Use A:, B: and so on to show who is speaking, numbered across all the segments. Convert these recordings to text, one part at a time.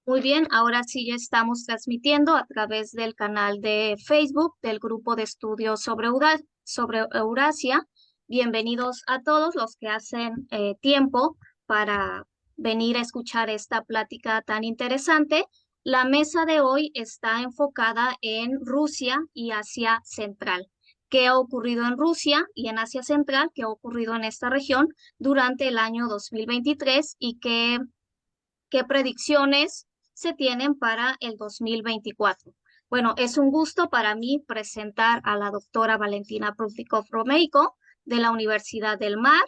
A: Muy bien, ahora sí ya estamos transmitiendo a través del canal de Facebook del Grupo de Estudios sobre Eurasia. Bienvenidos a todos los que hacen tiempo para venir a escuchar esta plática tan interesante. La mesa de hoy está enfocada en Rusia y Asia Central. ¿Qué ha ocurrido en Rusia y en Asia Central? ¿Qué ha ocurrido en esta región durante el año 2023 y qué predicciones se tienen para el 2024? Bueno, es un gusto para mí presentar a la doctora Valentina Prudnikov Romeico de la Universidad del Mar,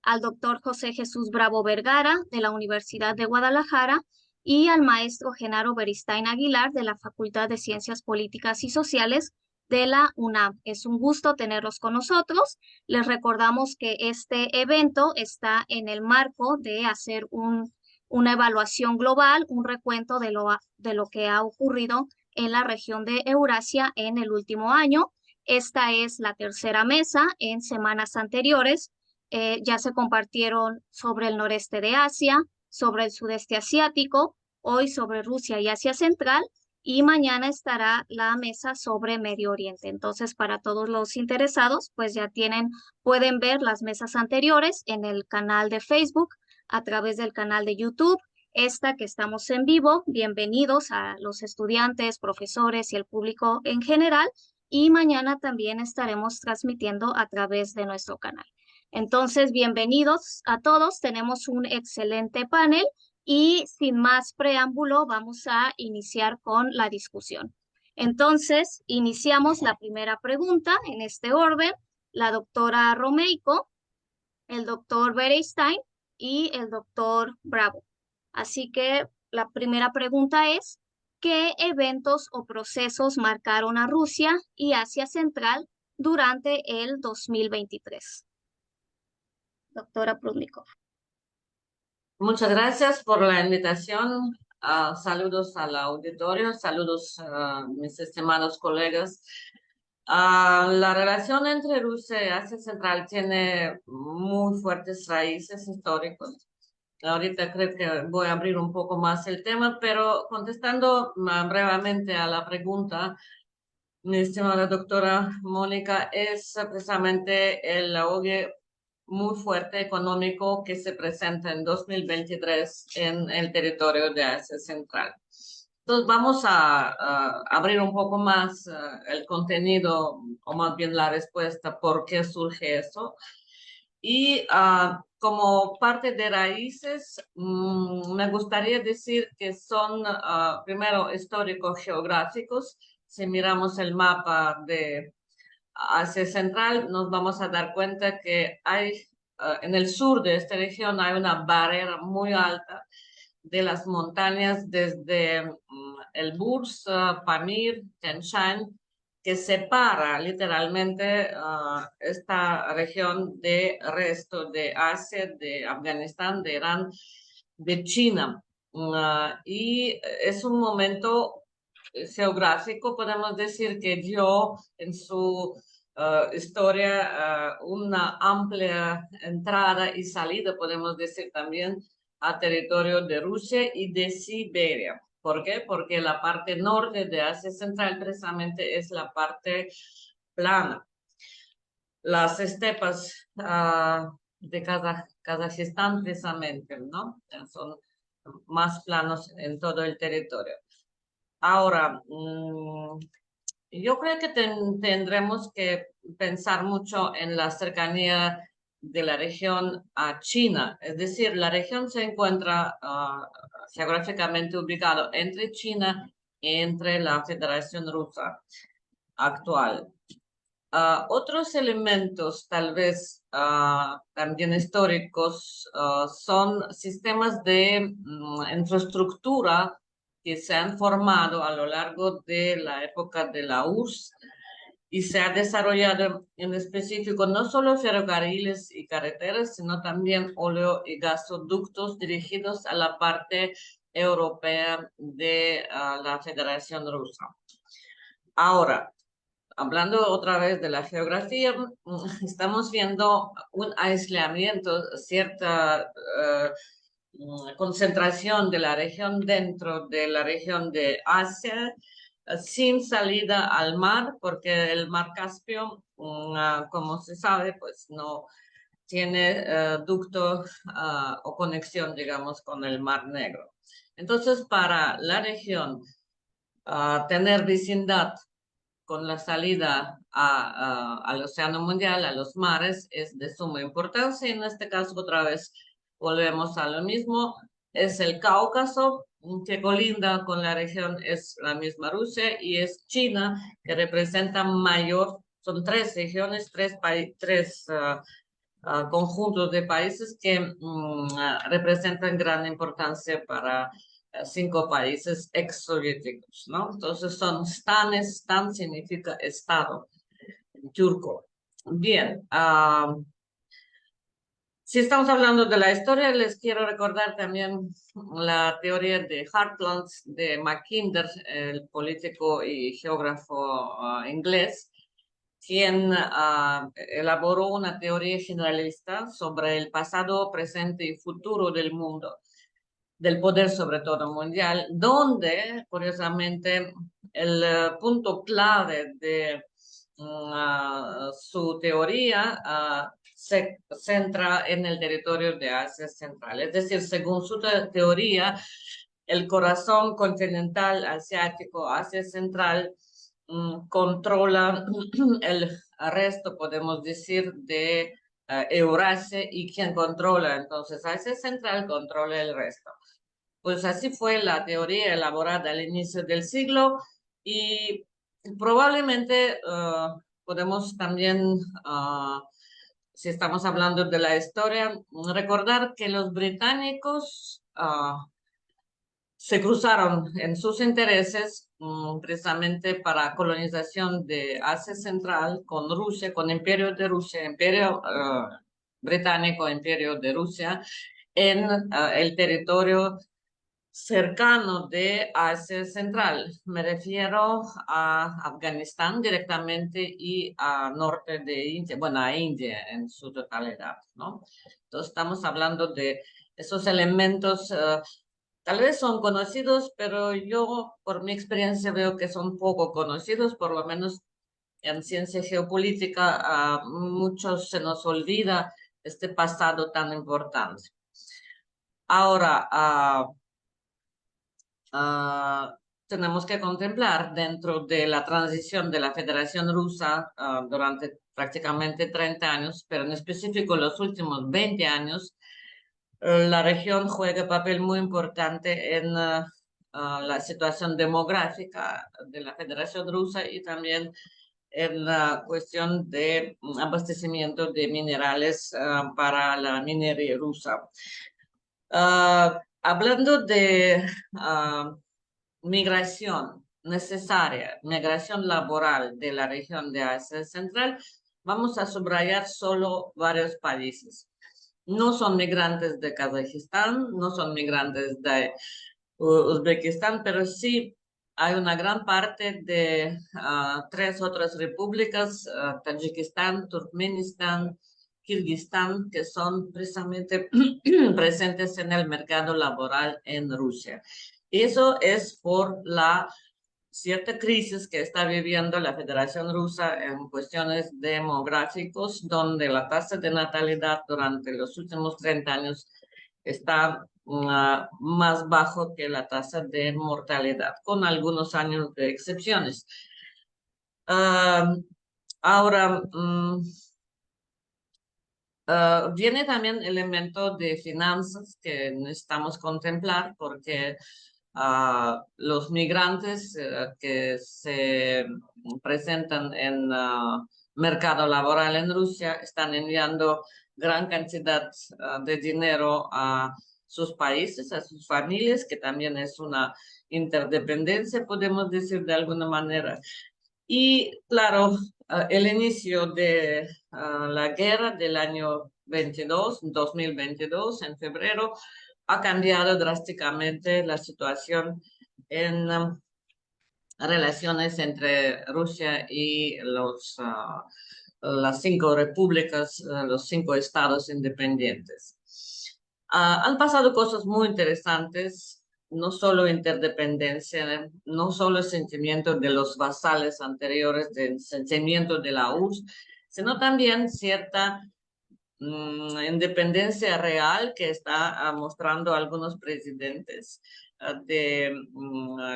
A: al doctor José Jesús Bravo Vergara de la Universidad de Guadalajara y al maestro Genaro Beristain Aguilar de la Facultad de Ciencias Políticas y Sociales de la UNAM. Es un gusto tenerlos con nosotros. Les recordamos que este evento está en el marco de hacer una evaluación global, un recuento de lo que ha ocurrido en la región de Eurasia en el último año. Esta es la tercera mesa. En semanas anteriores ya se compartieron sobre el noreste de Asia, sobre el sudeste asiático, hoy sobre Rusia y Asia Central, y mañana estará la mesa sobre Medio Oriente. Entonces, para todos los interesados, pues ya pueden ver las mesas anteriores en el canal de Facebook, a través del canal de YouTube. Esta que estamos en vivo, bienvenidos a los estudiantes, profesores y el público en general. Y mañana también estaremos transmitiendo a través de nuestro canal. Entonces, bienvenidos a todos. Tenemos un excelente panel y sin más preámbulo, vamos a iniciar con la discusión. Entonces, iniciamos la primera pregunta en este orden. La doctora Romeico, el doctor Berenstein y el doctor Bravo. Así que la primera pregunta es, ¿qué eventos o procesos marcaron a Rusia y Asia Central durante el 2023? Doctora Prudnikov.
B: Muchas gracias por la invitación. Saludos al auditorio, saludos a mis estimados colegas. La relación entre Rusia y Asia Central tiene muy fuertes raíces históricas. Ahorita creo que voy a abrir un poco más el tema, pero contestando brevemente a la pregunta, mi estimada doctora Mónica, es precisamente el auge muy fuerte económico que se presenta en 2023 en el territorio de Asia Central. Entonces vamos a abrir un poco más el contenido, o más bien la respuesta, por qué surge eso. Y como parte de raíces, me gustaría decir que son, primero, histórico-geográficos. Si miramos el mapa de Asia Central, nos vamos a dar cuenta que hay, en el sur de esta región hay una barrera muy alta de las montañas desde el Burs, Pamir, Tian Shan, que separa literalmente esta región del resto de Asia, de Afganistán, de Irán, de China. Y es un momento geográfico, podemos decir que dio en su historia una amplia entrada y salida, podemos decir también, a territorio de Rusia y de Siberia. ¿Por qué? Porque la parte norte de Asia Central precisamente es la parte plana. Las estepas de Kazajistán precisamente, ¿no? Son más planos en todo el territorio. Ahora, yo creo que tendremos que pensar mucho en la cercanía de la región a China. Es decir, la región se encuentra geográficamente ubicado entre China y entre la Federación Rusa actual. Otros elementos, tal vez también históricos, son sistemas de infraestructura que se han formado a lo largo de la época de la URSS y se ha desarrollado en específico no solo ferrocarriles y carreteras, sino también óleo y gasoductos dirigidos a la parte europea de la Federación Rusa. Ahora, hablando otra vez de la geografía, estamos viendo un aislamiento, cierta concentración de la región dentro de la región de Asia, sin salida al mar, porque el mar Caspio, como se sabe, pues no tiene ducto o conexión, digamos, con el Mar Negro. Entonces, para la región, tener vecindad con la salida al Océano Mundial, a los mares, es de suma importancia. En este caso, otra vez, volvemos a lo mismo. Es el Cáucaso, que colinda con la región, es la misma Rusia, y es China, que representa mayor, son tres regiones, tres conjuntos de países que representan gran importancia para cinco países exsoviéticos, ¿no? Entonces son stanes, stan significa estado en turco. Bien, si estamos hablando de la historia, les quiero recordar también la teoría de Hartland de Mackinder, el político y geógrafo inglés, quien elaboró una teoría generalista sobre el pasado, presente y futuro del mundo, del poder sobre todo mundial, donde, curiosamente, el punto clave de su teoría se centra en el territorio de Asia Central. Es decir, según su teoría, el corazón continental asiático, Asia Central, controla el resto, podemos decir, de Eurasia, y quien controla entonces Asia Central controla el resto. Pues así fue la teoría elaborada al inicio del siglo, y probablemente podemos también, si estamos hablando de la historia, recordar que los británicos se cruzaron en sus intereses precisamente para colonización de Asia Central con Rusia, con Imperio de Rusia, Imperio británico, Imperio de Rusia, en el territorio cercano de Asia Central. Me refiero a Afganistán directamente y a norte de India, bueno, a India en su totalidad, ¿no? Entonces estamos hablando de esos elementos, tal vez son conocidos, pero yo por mi experiencia veo que son poco conocidos, por lo menos en ciencia geopolítica, a muchos se nos olvida este pasado tan importante. Ahora, tenemos que contemplar dentro de la transición de la Federación Rusa durante prácticamente 30 años, pero en específico los últimos 20 años, la región juega papel muy importante en la situación demográfica de la Federación Rusa, y también en la cuestión de abastecimiento de minerales para la minería rusa. Hablando de migración necesaria, migración laboral de la región de Asia Central, vamos a subrayar solo varios países. No son migrantes de Kazajistán, no son migrantes de Uzbekistán, pero sí hay una gran parte de tres otras repúblicas, Tayikistán, Turkmenistán, Kirguistán, que son precisamente presentes en el mercado laboral en Rusia. Eso es por la cierta crisis que está viviendo la Federación Rusa en cuestiones demográficas, donde la tasa de natalidad durante los últimos 30 años está más bajo que la tasa de mortalidad, con algunos años de excepciones. Ahora, viene también el elemento de finanzas que necesitamos contemplar, porque los migrantes que se presentan en mercado laboral en Rusia están enviando gran cantidad de dinero a sus países, a sus familias, que también es una interdependencia, podemos decir de alguna manera. Y claro, el inicio de la guerra del año 2022, en febrero, ha cambiado drásticamente la situación en relaciones entre Rusia y las cinco repúblicas, los cinco estados independientes. Han pasado cosas muy interesantes, no solo interdependencia, no solo el sentimiento de los vasalles anteriores, del sentimiento de la URSS, sino también cierta independencia real que está mostrando algunos presidentes de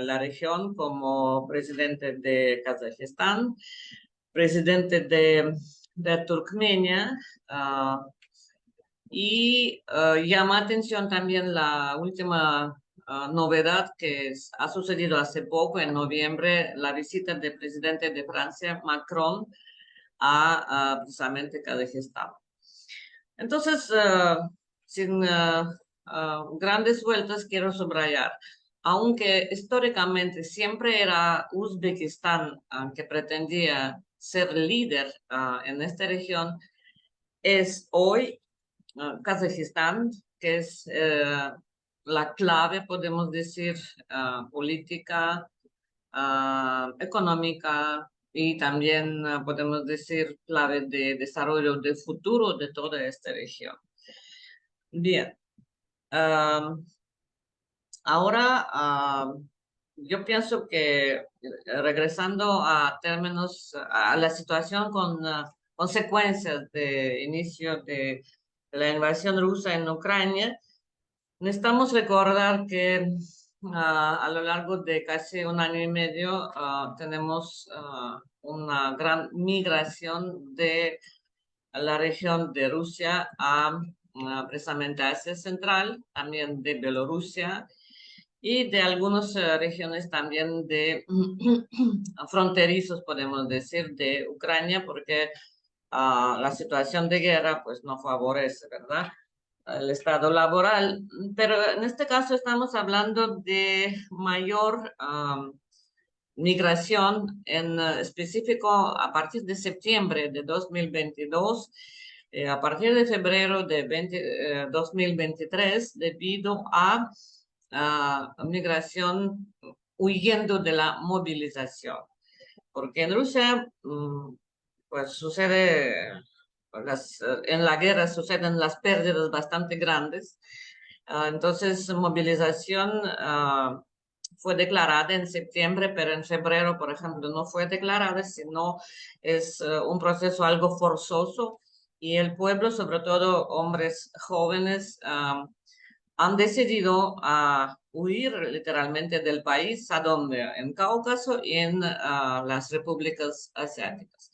B: la región, como presidente de Kazajistán, presidente de Turkmenia, y llama atención también la última novedad que ha sucedido hace poco, en noviembre, la visita del presidente de Francia, Macron, a precisamente Kazajistán. Entonces, sin grandes vueltas, quiero subrayar, aunque históricamente siempre era Uzbekistán que pretendía ser líder en esta región, es hoy Kazajistán, que es la clave, podemos decir, política, económica y también podemos decir clave de desarrollo del futuro de toda esta región. Bien, ahora yo pienso que regresando a términos, a la situación con consecuencias de inicio de la invasión rusa en Ucrania, necesitamos recordar que a lo largo de casi un año y medio tenemos una gran migración de la región de Rusia a precisamente Asia Central, también de Bielorrusia y de algunas regiones también de fronterizos, podemos decir, de Ucrania, porque la situación de guerra pues no favorece, ¿verdad?, el estado laboral. Pero en este caso estamos hablando de mayor migración, en específico a partir de septiembre de 2022, a partir de febrero de 2023, debido a migración huyendo de la movilización. Porque en Rusia, pues sucede, en la guerra suceden las pérdidas bastante grandes. Entonces, movilización fue declarada en septiembre, pero en febrero, por ejemplo, no fue declarada, sino es un proceso algo forzoso y el pueblo, sobre todo hombres jóvenes, han decidido huir literalmente del país. ¿A dónde? En Cáucaso y en las repúblicas asiáticas.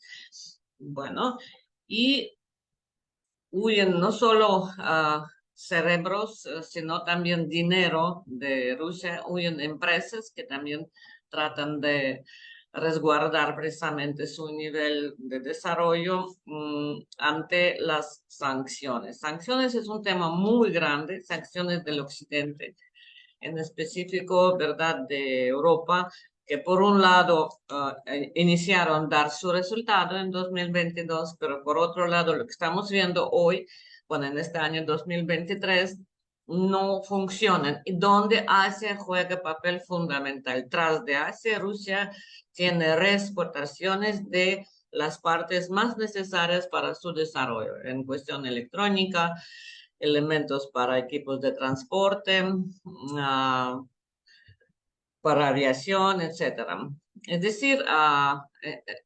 B: Bueno, y huyen no solo cerebros, sino también dinero de Rusia, huyen empresas que también tratan de resguardar precisamente su nivel de desarrollo ante las sanciones. Sanciones es un tema muy grande, sanciones del occidente, en específico, ¿verdad?, de Europa, que por un lado iniciaron dar su resultado en 2022, pero por otro lado lo que estamos viendo hoy, bueno, en este año 2023, no funcionan. Y donde Asia juega papel fundamental. Tras de Asia, Rusia tiene reexportaciones de las partes más necesarias para su desarrollo en cuestión electrónica, elementos para equipos de transporte, para aviación, etcétera. Es decir,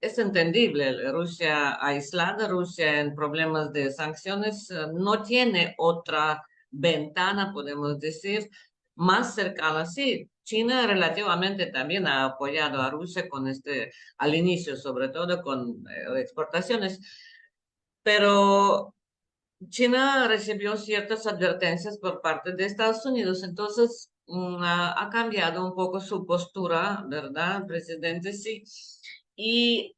B: es entendible, Rusia aislada, Rusia en problemas de sanciones, no tiene otra ventana, podemos decir, más cercana. Sí, China relativamente también ha apoyado a Rusia con al inicio, sobre todo con exportaciones, pero China recibió ciertas advertencias por parte de Estados Unidos, entonces ha cambiado un poco su postura, ¿verdad, presidente? Sí. Y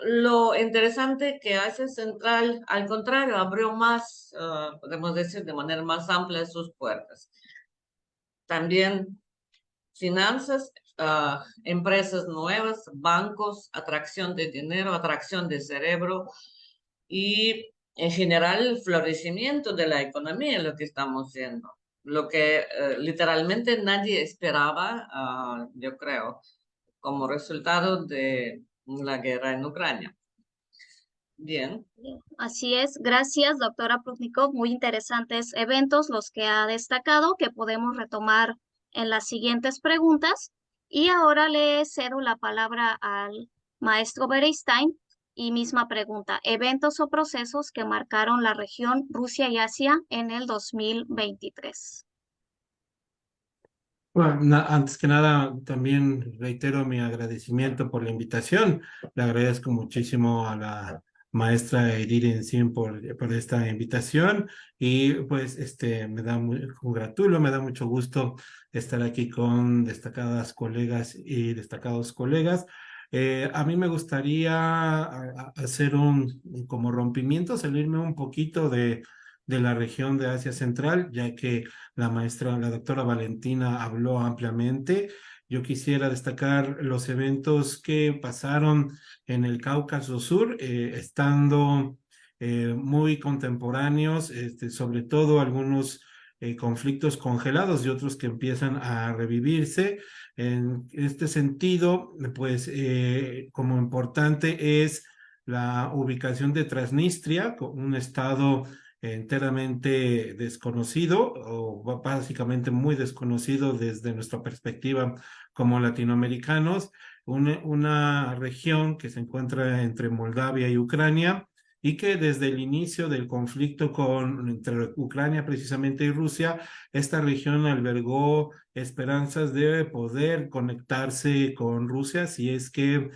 B: lo interesante que Asia Central, al contrario, abrió más, podemos decir, de manera más amplia sus puertas. También finanzas, empresas nuevas, bancos, atracción de dinero, atracción de cerebro y en general el florecimiento de la economía, lo que estamos viendo, lo que literalmente nadie esperaba, yo creo, como resultado de la guerra en Ucrania. Bien.
A: Así es, gracias, doctora Prudnikov. Muy interesantes eventos los que ha destacado, que podemos retomar en las siguientes preguntas. Y ahora le cedo la palabra al maestro Beristain y misma pregunta, eventos o procesos que marcaron la región Rusia y Asia en el 2023.
C: Bueno, antes que nada, también reitero mi agradecimiento por la invitación. Le agradezco muchísimo a la maestra Edith Encin por esta invitación y pues me da muy congratulo, me da mucho gusto estar aquí con destacadas colegas y destacados colegas. A mí me gustaría hacer como rompimiento, salirme un poquito de la región de Asia Central, ya que la maestra, la doctora Valentina habló ampliamente. Yo quisiera destacar los eventos que pasaron en el Cáucaso Sur, estando muy contemporáneos, sobre todo algunos conflictos congelados y otros que empiezan a revivirse. En este sentido, pues como importante es la ubicación de Transnistria, un estado enteramente desconocido o básicamente muy desconocido desde nuestra perspectiva como latinoamericanos, una región que se encuentra entre Moldavia y Ucrania y que desde el inicio del conflicto entre Ucrania precisamente y Rusia, esta región albergó esperanzas de poder conectarse con Rusia si es que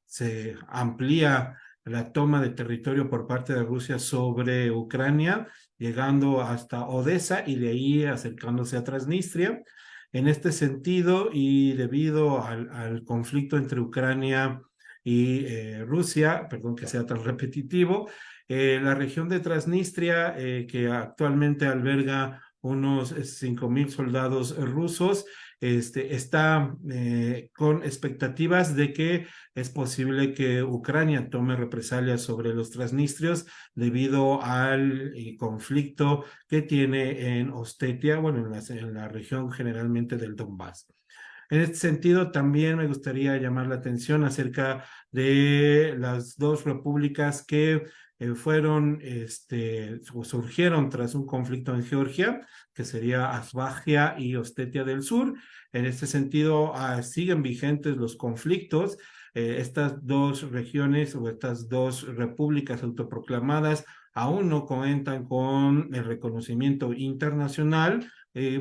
C: se amplía la toma de territorio por parte de Rusia sobre Ucrania, llegando hasta Odessa y de ahí acercándose a Transnistria. En este sentido, y debido al conflicto entre Ucrania y Rusia, perdón que sea tan repetitivo, la región de Transnistria, que actualmente alberga unos 5.000 soldados rusos, está con expectativas de que es posible que Ucrania tome represalias sobre los transnistrios debido al conflicto que tiene en Ostetia, bueno, en la región generalmente del Donbass. En este sentido, también me gustaría llamar la atención acerca de las dos repúblicas que surgieron tras un conflicto en Georgia, que sería Asbajia y Ostetia del Sur. En este sentido, siguen vigentes los conflictos. Estas dos regiones o estas dos repúblicas autoproclamadas aún no cuentan con el reconocimiento internacional,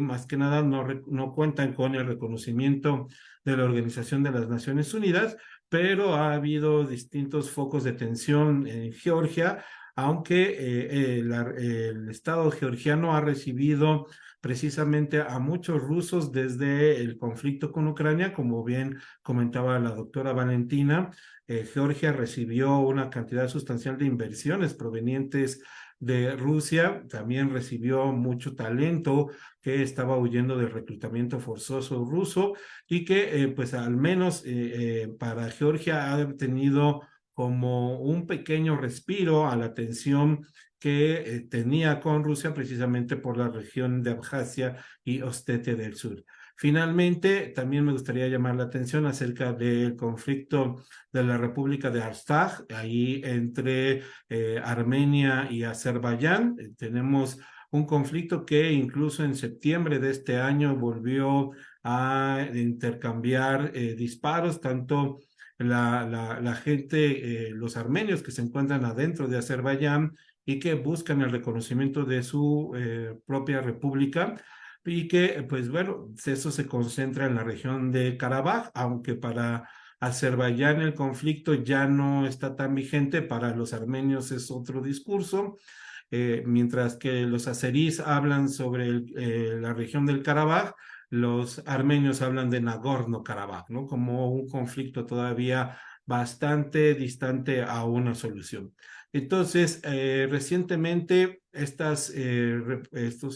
C: más que nada no cuentan con el reconocimiento de la Organización de las Naciones Unidas, pero ha habido distintos focos de tensión en Georgia, aunque el Estado georgiano ha recibido precisamente a muchos rusos desde el conflicto con Ucrania, como bien comentaba la doctora Valentina. Georgia recibió una cantidad sustancial de inversiones provenientes de Rusia, también recibió mucho talento que estaba huyendo del reclutamiento forzoso ruso y que pues al menos para Georgia ha tenido como un pequeño respiro a la tensión que tenía con Rusia precisamente por la región de Abjasia y Ostetia del Sur. Finalmente, también me gustaría llamar la atención acerca del conflicto de la República de Artsaj, ahí entre Armenia y Azerbaiyán. Tenemos un conflicto que incluso en septiembre de este año volvió a intercambiar disparos, tanto la gente, los armenios que se encuentran adentro de Azerbaiyán y que buscan el reconocimiento de su propia república, y que, pues bueno, eso se concentra en la región de Karabaj, aunque para Azerbaiyán el conflicto ya no está tan vigente, para los armenios es otro discurso, mientras que los azeríes hablan sobre la región del Karabaj, los armenios hablan de Nagorno-Karabaj, ¿no? Como un conflicto todavía bastante distante a una solución. Entonces, recientemente estos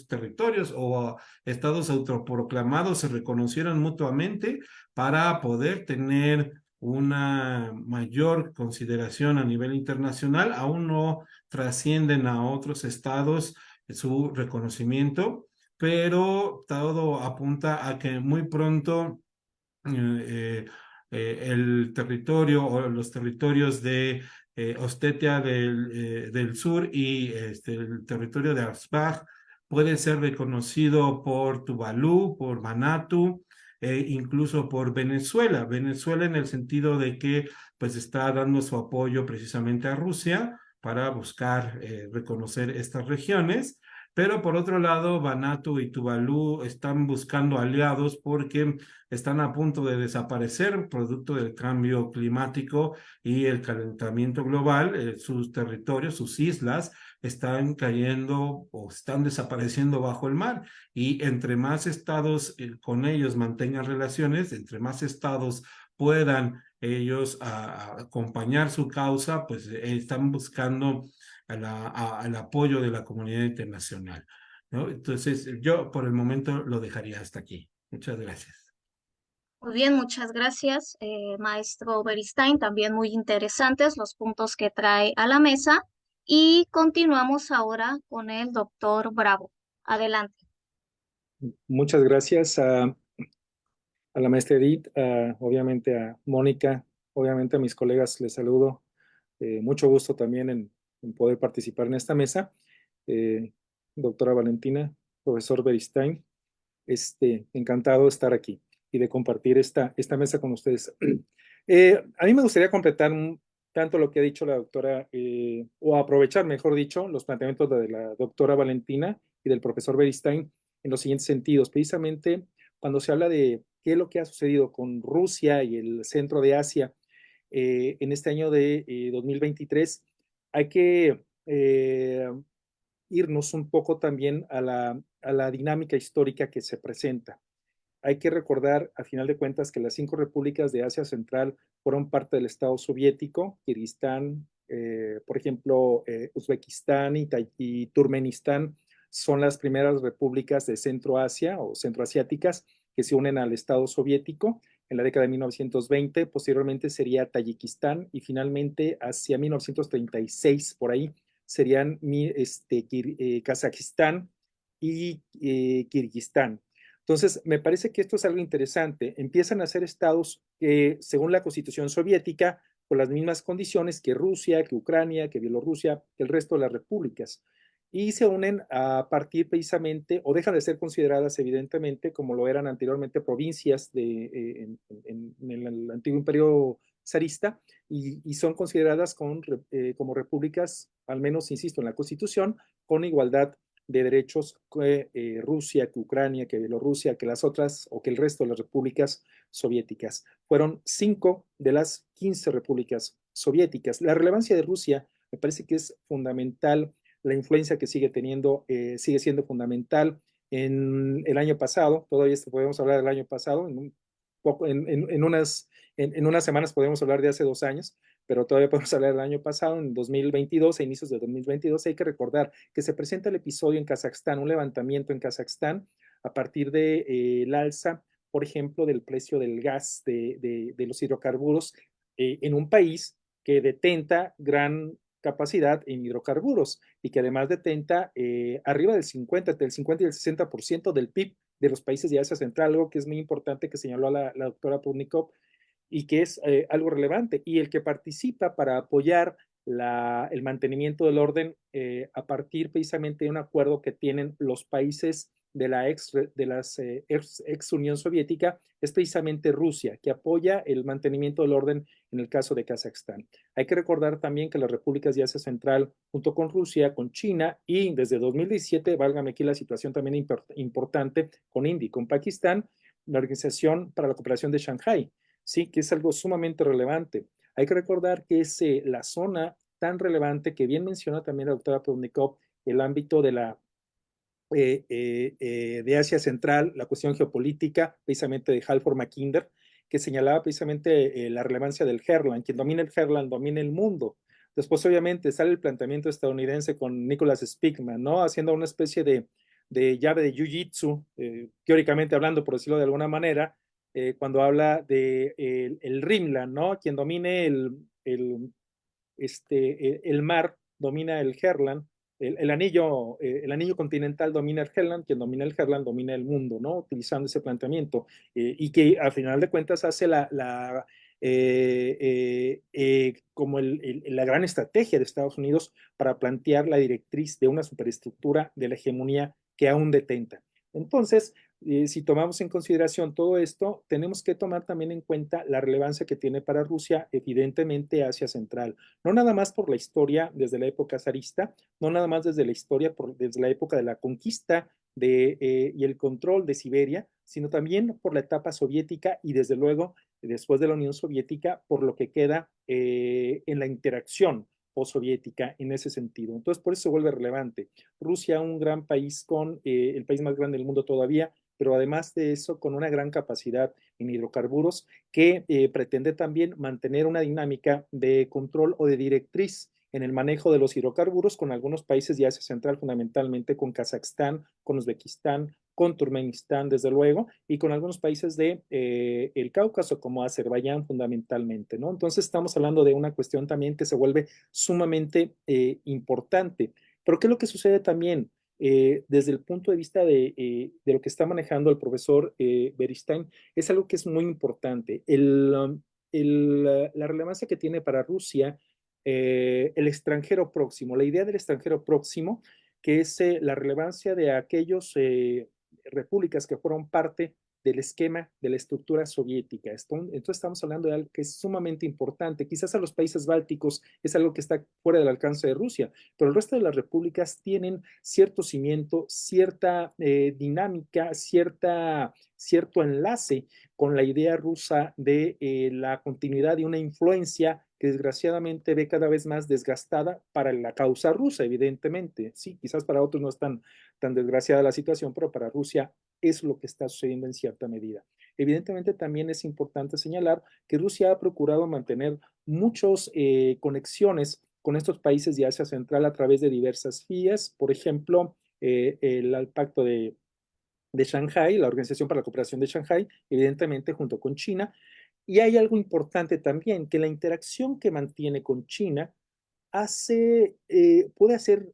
C: territorios o estados autoproclamados se reconocieron mutuamente para poder tener una mayor consideración a nivel internacional. Aún no trascienden a otros estados su reconocimiento, pero todo apunta a que muy pronto eh, el territorio o los territorios de Ostetia del Sur y el territorio de Ansbach puede ser reconocido por Tuvalu, por Vanuatu, incluso por Venezuela. Venezuela en el sentido de que pues está dando su apoyo precisamente a Rusia para buscar reconocer estas regiones. Pero por otro lado, Vanuatu y Tuvalu están buscando aliados porque están a punto de desaparecer producto del cambio climático y el calentamiento global. Sus territorios, sus islas, están cayendo o están desapareciendo bajo el mar. Y entre más estados con ellos mantengan relaciones, entre más estados puedan ellos acompañar su causa, pues están buscando al apoyo de la comunidad internacional, ¿no? Entonces, yo por el momento lo dejaría hasta aquí. Muchas gracias.
A: Muy bien, muchas gracias, maestro Beristain. También muy interesantes los puntos que trae a la mesa. Y continuamos ahora con el doctor Bravo. Adelante.
D: Muchas gracias a la maestra Edith, obviamente a Mónica, obviamente a mis colegas les saludo. Mucho gusto también en poder participar en esta mesa. Doctora Valentina, profesor Beristain, encantado de estar aquí y de compartir esta mesa con ustedes. A mí me gustaría completar tanto lo que ha dicho la doctora, o aprovechar, mejor dicho, los planteamientos de la doctora Valentina y del profesor Beristain en los siguientes sentidos. Precisamente cuando se habla de qué es lo que ha sucedido con Rusia y el centro de Asia en este año de 2023, hay que irnos un poco también a la dinámica histórica que se presenta. Hay que recordar, a final de cuentas, que las 5 repúblicas de Asia Central fueron parte del Estado soviético, Kirguistán, por ejemplo, Uzbekistán y Turkmenistán son las primeras repúblicas de Centroasia o centroasiáticas que se unen al Estado soviético en la década de 1920. Posteriormente sería Tayikistán y finalmente hacia 1936, por ahí, serían Kazajistán y Kirguistán. Entonces, me parece que esto es algo interesante. Empiezan a ser estados que, según la Constitución soviética, con las mismas condiciones que Rusia, que Ucrania, que Bielorrusia, que el resto de las repúblicas. Y se unen a partir precisamente, o dejan de ser consideradas evidentemente, como lo eran anteriormente, provincias en el antiguo imperio zarista, y son consideradas como repúblicas, al menos, insisto, en la Constitución, con igualdad de derechos que Rusia, que Ucrania, que Bielorrusia, que las otras o que el resto de las repúblicas soviéticas. Fueron 5 de las 15 repúblicas soviéticas. La relevancia de Rusia me parece que es fundamental, la influencia que sigue teniendo sigue siendo fundamental. En el año pasado, todavía podemos hablar del año pasado, en unas semanas podemos hablar de hace 2 años, pero todavía podemos hablar del año pasado, en 2022, a inicios de 2022, hay que recordar que se presenta el episodio en Kazajstán, un levantamiento en Kazajstán a partir del alza, por ejemplo, del precio del gas, de los hidrocarburos, en un país que detenta gran capacidad en hidrocarburos y que además detenta arriba del 50 y el 60% del PIB de los países de Asia Central, algo que es muy importante que señaló la doctora Prudnikov, y que es algo relevante, y el que participa para apoyar el mantenimiento del orden a partir precisamente de un acuerdo que tienen los países de la ex Unión Soviética, es precisamente Rusia, que apoya el mantenimiento del orden en el caso de Kazajstán. Hay que recordar también que las repúblicas de Asia Central, junto con Rusia, con China, y desde 2017, válgame aquí la situación también importante, con India y con Pakistán, la Organización para la Cooperación de Shanghái, sí, que es algo sumamente relevante. Hay que recordar que es la zona tan relevante que bien menciona también la doctora Prudnikov, el ámbito de de Asia Central, la cuestión geopolítica, precisamente de Halford Mackinder, que señalaba precisamente la relevancia del Herland. Quien domina el Herland domina el mundo. Después, obviamente, sale el planteamiento estadounidense con Nicholas Spikman, ¿no? Haciendo una especie de llave de jiu-jitsu, teóricamente hablando, por decirlo de alguna manera, cuando habla de el Rimland, ¿no? Quien domine el mar domina el Herland, el anillo continental domina el Herland, quien domina el Herland domina el mundo, ¿no? Utilizando ese planteamiento, y que al final de cuentas hace como la gran estrategia de Estados Unidos para plantear la directriz de una superestructura de la hegemonía que aún detenta. Entonces, si tomamos en consideración todo esto, tenemos que tomar también en cuenta la relevancia que tiene para Rusia, evidentemente, Asia Central. No nada más por la historia desde la época zarista, no nada más desde la historia, desde la época de la conquista y el control de Siberia, sino también por la etapa soviética y desde luego, después de la Unión Soviética, por lo que queda en la interacción postsoviética en ese sentido. Entonces, por eso se vuelve relevante. Rusia, un gran país el país más grande del mundo todavía, pero además de eso, con una gran capacidad en hidrocarburos que pretende también mantener una dinámica de control o de directriz en el manejo de los hidrocarburos con algunos países de Asia Central, fundamentalmente con Kazajstán, con Uzbekistán, con Turkmenistán, desde luego, y con algunos países de el Cáucaso, como Azerbaiyán fundamentalmente, ¿no? Entonces estamos hablando de una cuestión también que se vuelve sumamente importante. Pero ¿qué es lo que sucede también? Desde el punto de vista de lo que está manejando el profesor Beristain, es algo que es muy importante. La relevancia que tiene para Rusia el extranjero próximo, la idea del extranjero próximo, que es la relevancia de aquellos repúblicas que fueron parte del esquema de la estructura soviética. Entonces estamos hablando de algo que es sumamente importante. Quizás a los países bálticos es algo que está fuera del alcance de Rusia, pero el resto de las repúblicas tienen cierto cimiento, cierta dinámica, cierto enlace con la idea rusa de la continuidad de una influencia que desgraciadamente ve cada vez más desgastada para la causa rusa, evidentemente. Sí, quizás para otros no es tan desgraciada la situación, pero para Rusia es lo que está sucediendo en cierta medida. Evidentemente también es importante señalar que Rusia ha procurado mantener muchas conexiones con estos países de Asia Central a través de diversas vías, por ejemplo, el pacto de Shanghái, la Organización para la Cooperación de Shanghái, evidentemente junto con China. Y hay algo importante también, que la interacción que mantiene con China puede hacer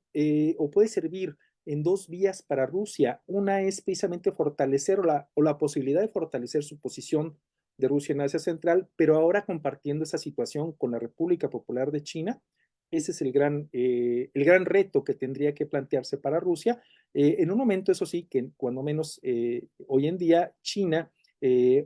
D: o puede servir en dos vías para Rusia. Una es precisamente fortalecer o la posibilidad de fortalecer su posición de Rusia en Asia Central, pero ahora compartiendo esa situación con la República Popular de China. Ese es el gran reto que tendría que plantearse para Rusia. En un momento, eso sí, que cuando menos hoy en día, China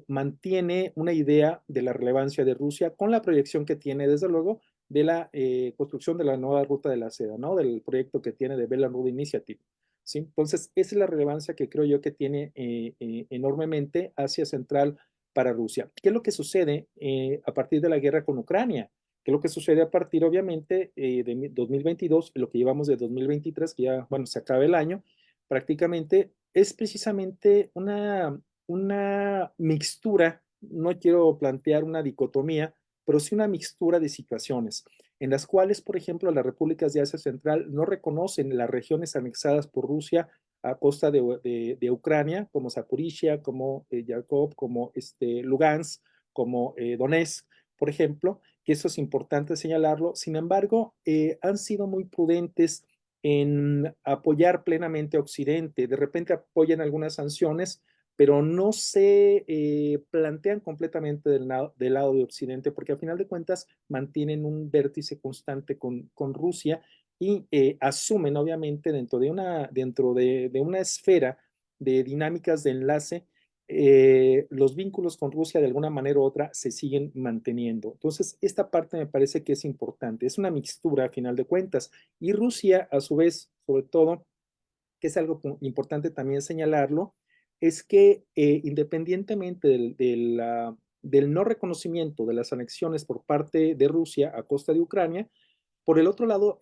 D: mantiene una idea de la relevancia de Rusia con la proyección que tiene, desde luego, de la construcción de la nueva ruta de la seda, ¿no? Del proyecto que tiene de Belt and Road Initiative. ¿Sí? Entonces, esa es la relevancia que creo yo que tiene enormemente Asia Central para Rusia. ¿Qué es lo que sucede a partir de la guerra con Ucrania? ¿Qué es lo que sucede a partir, obviamente, de 2022, lo que llevamos de 2023, que ya, bueno, se acaba el año, prácticamente es precisamente una mixtura, no quiero plantear una dicotomía, pero sí una mixtura de situaciones en las cuales, por ejemplo, las repúblicas de Asia Central no reconocen las regiones anexadas por Rusia a costa de Ucrania, como Zaporizhia, como Yarkov, como Lugansk, como Donetsk, por ejemplo, que eso es importante señalarlo. Sin embargo, han sido muy prudentes en apoyar plenamente a Occidente. De repente apoyan algunas sanciones, pero no se plantean completamente del lado de Occidente, porque al final de cuentas mantienen un vértice constante con Rusia y asumen, obviamente, dentro de una esfera de dinámicas de enlace, los vínculos con Rusia de alguna manera u otra se siguen manteniendo. Entonces, esta parte me parece que es importante. Es una mixtura, a final de cuentas. Y Rusia, a su vez, sobre todo, que es algo importante también señalarlo, es que independientemente del no reconocimiento de las anexiones por parte de Rusia a costa de Ucrania, por el otro lado,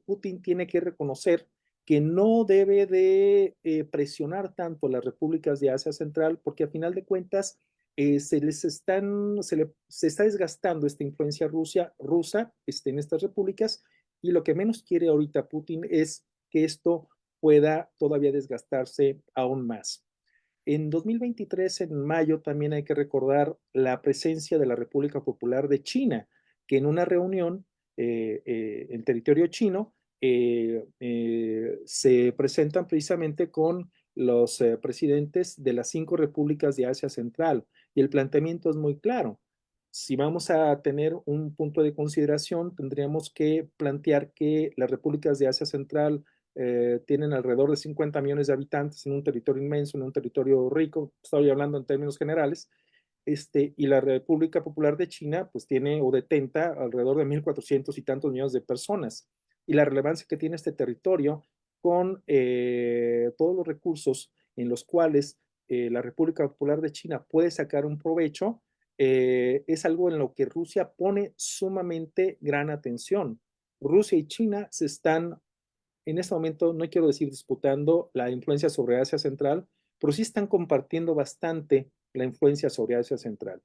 D: Putin tiene que reconocer que no debe de presionar tanto a las repúblicas de Asia Central, porque a final de cuentas se está desgastando esta influencia rusa en estas repúblicas, y lo que menos quiere ahorita Putin es que esto pueda todavía desgastarse aún más. En 2023, en mayo, también hay que recordar la presencia de la República Popular de China, que en una reunión en territorio chino se presentan precisamente con los presidentes de las 5 repúblicas de Asia Central. Y el planteamiento es muy claro. si vamos a tener un punto de consideración, tendríamos que plantear que las repúblicas de Asia Central tienen alrededor de 50 millones de habitantes en un territorio inmenso, en un territorio rico, estoy hablando en términos generales, y la República Popular de China pues tiene o detenta alrededor de 1.400 y tantos millones de personas. Y la relevancia que tiene este territorio con todos los recursos en los cuales la República Popular de China puede sacar un provecho, es algo en lo que Rusia pone sumamente gran atención. Rusia y China se están, en este momento, no quiero decir disputando la influencia sobre Asia Central, pero sí están compartiendo bastante la influencia sobre Asia Central.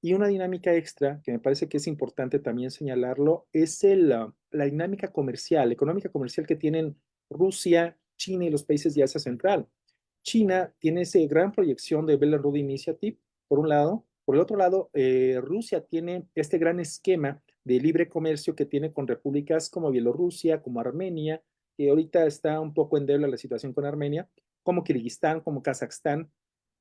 D: Y una dinámica extra que me parece que es importante también señalarlo es la dinámica comercial, económica comercial que tienen Rusia, China y los países de Asia Central. China tiene esa gran proyección de Belt and Road Initiative, por un lado. Por el otro lado, Rusia tiene este gran esquema de libre comercio que tiene con repúblicas como Bielorrusia, como Armenia, que ahorita está un poco endeble la situación con Armenia, como Kirguistán, como Kazajstán,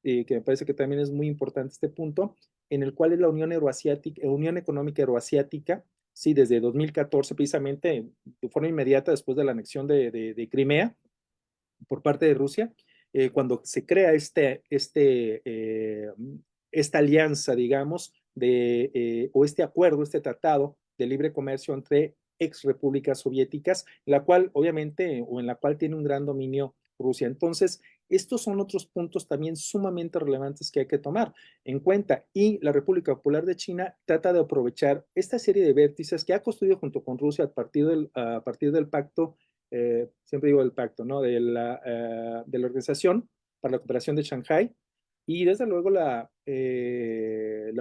D: que me parece que también es muy importante este punto, en el cual es la Unión Euroasiática, Unión Económica Euroasiática, sí, desde 2014, precisamente de forma inmediata después de la anexión de Crimea por parte de Rusia, cuando se crea esta alianza, digamos, o este acuerdo, este tratado de libre comercio entre ex repúblicas soviéticas, la cual obviamente, o en la cual tiene un gran dominio Rusia. Entonces, estos son otros puntos también sumamente relevantes que hay que tomar en cuenta. Y la República Popular de China trata de aprovechar esta serie de vértices que ha construido junto con Rusia a partir del pacto, siempre digo del pacto, ¿no? De la Organización para la Cooperación de Shanghái, y desde luego la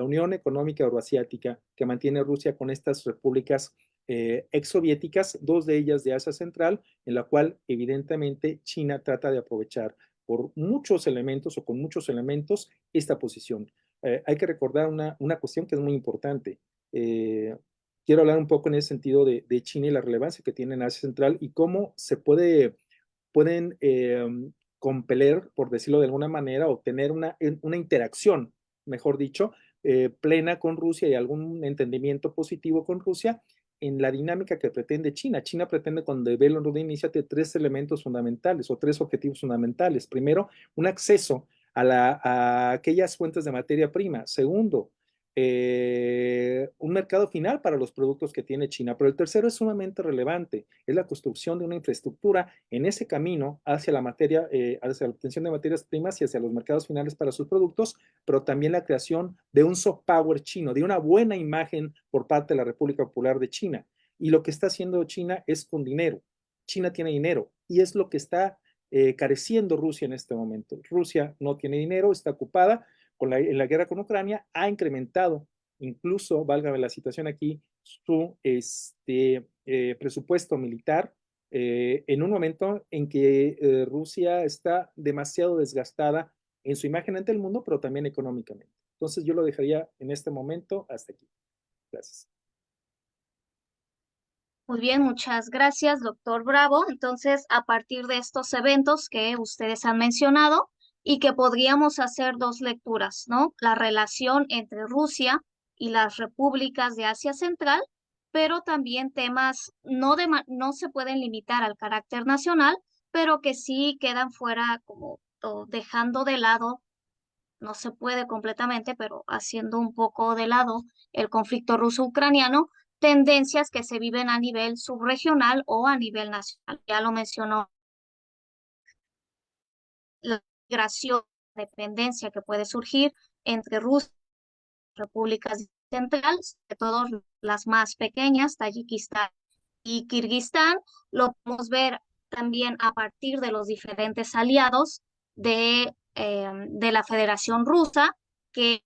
D: Unión Económica Euroasiática que mantiene Rusia con estas repúblicas exsoviéticas, dos de ellas de Asia Central, en la cual evidentemente China trata de aprovechar por muchos elementos o con muchos elementos esta posición. Hay que recordar una cuestión que es muy importante. Quiero hablar un poco en ese sentido de China y la relevancia que tiene en Asia Central y cómo pueden compeler, por decirlo de alguna manera, o tener una interacción, mejor dicho, plena con Rusia y algún entendimiento positivo con Rusia en la dinámica que pretende China. China pretende con The Belt and Road Initiative tres elementos fundamentales o tres objetivos fundamentales. Primero, un acceso a aquellas fuentes de materia prima. Segundo, un mercado final para los productos que tiene China. Pero el tercero es sumamente relevante, es la construcción de una infraestructura en ese camino hacia la hacia la obtención de materias primas y hacia los mercados finales para sus productos, pero también la creación de un soft power chino, de una buena imagen por parte de la República Popular de China. Y lo que está haciendo China es con dinero. China tiene dinero y es lo que está careciendo Rusia en este momento. Rusia no tiene dinero, está ocupada en la guerra con Ucrania, ha incrementado, incluso, válgame la situación aquí, su presupuesto militar en un momento en que Rusia está demasiado desgastada en su imagen ante el mundo, pero también económicamente. Entonces yo lo dejaría en este momento hasta aquí. Gracias.
A: Muy bien, muchas gracias, doctor Bravo. Entonces, a partir de estos eventos que ustedes han mencionado y que podríamos hacer dos lecturas, ¿no? La relación entre Rusia y las repúblicas de Asia Central, pero también temas no se pueden limitar al carácter nacional, pero que sí quedan fuera como dejando de lado, no se puede completamente, pero haciendo un poco de lado el conflicto ruso-ucraniano, tendencias que se viven a nivel subregional o a nivel nacional. Ya lo mencionó, la migración, la dependencia que puede surgir entre Rusia y repúblicas centrales, de todas las más pequeñas, Tayikistán y Kirguistán, lo podemos ver también a partir de los diferentes aliados de la Federación Rusa, que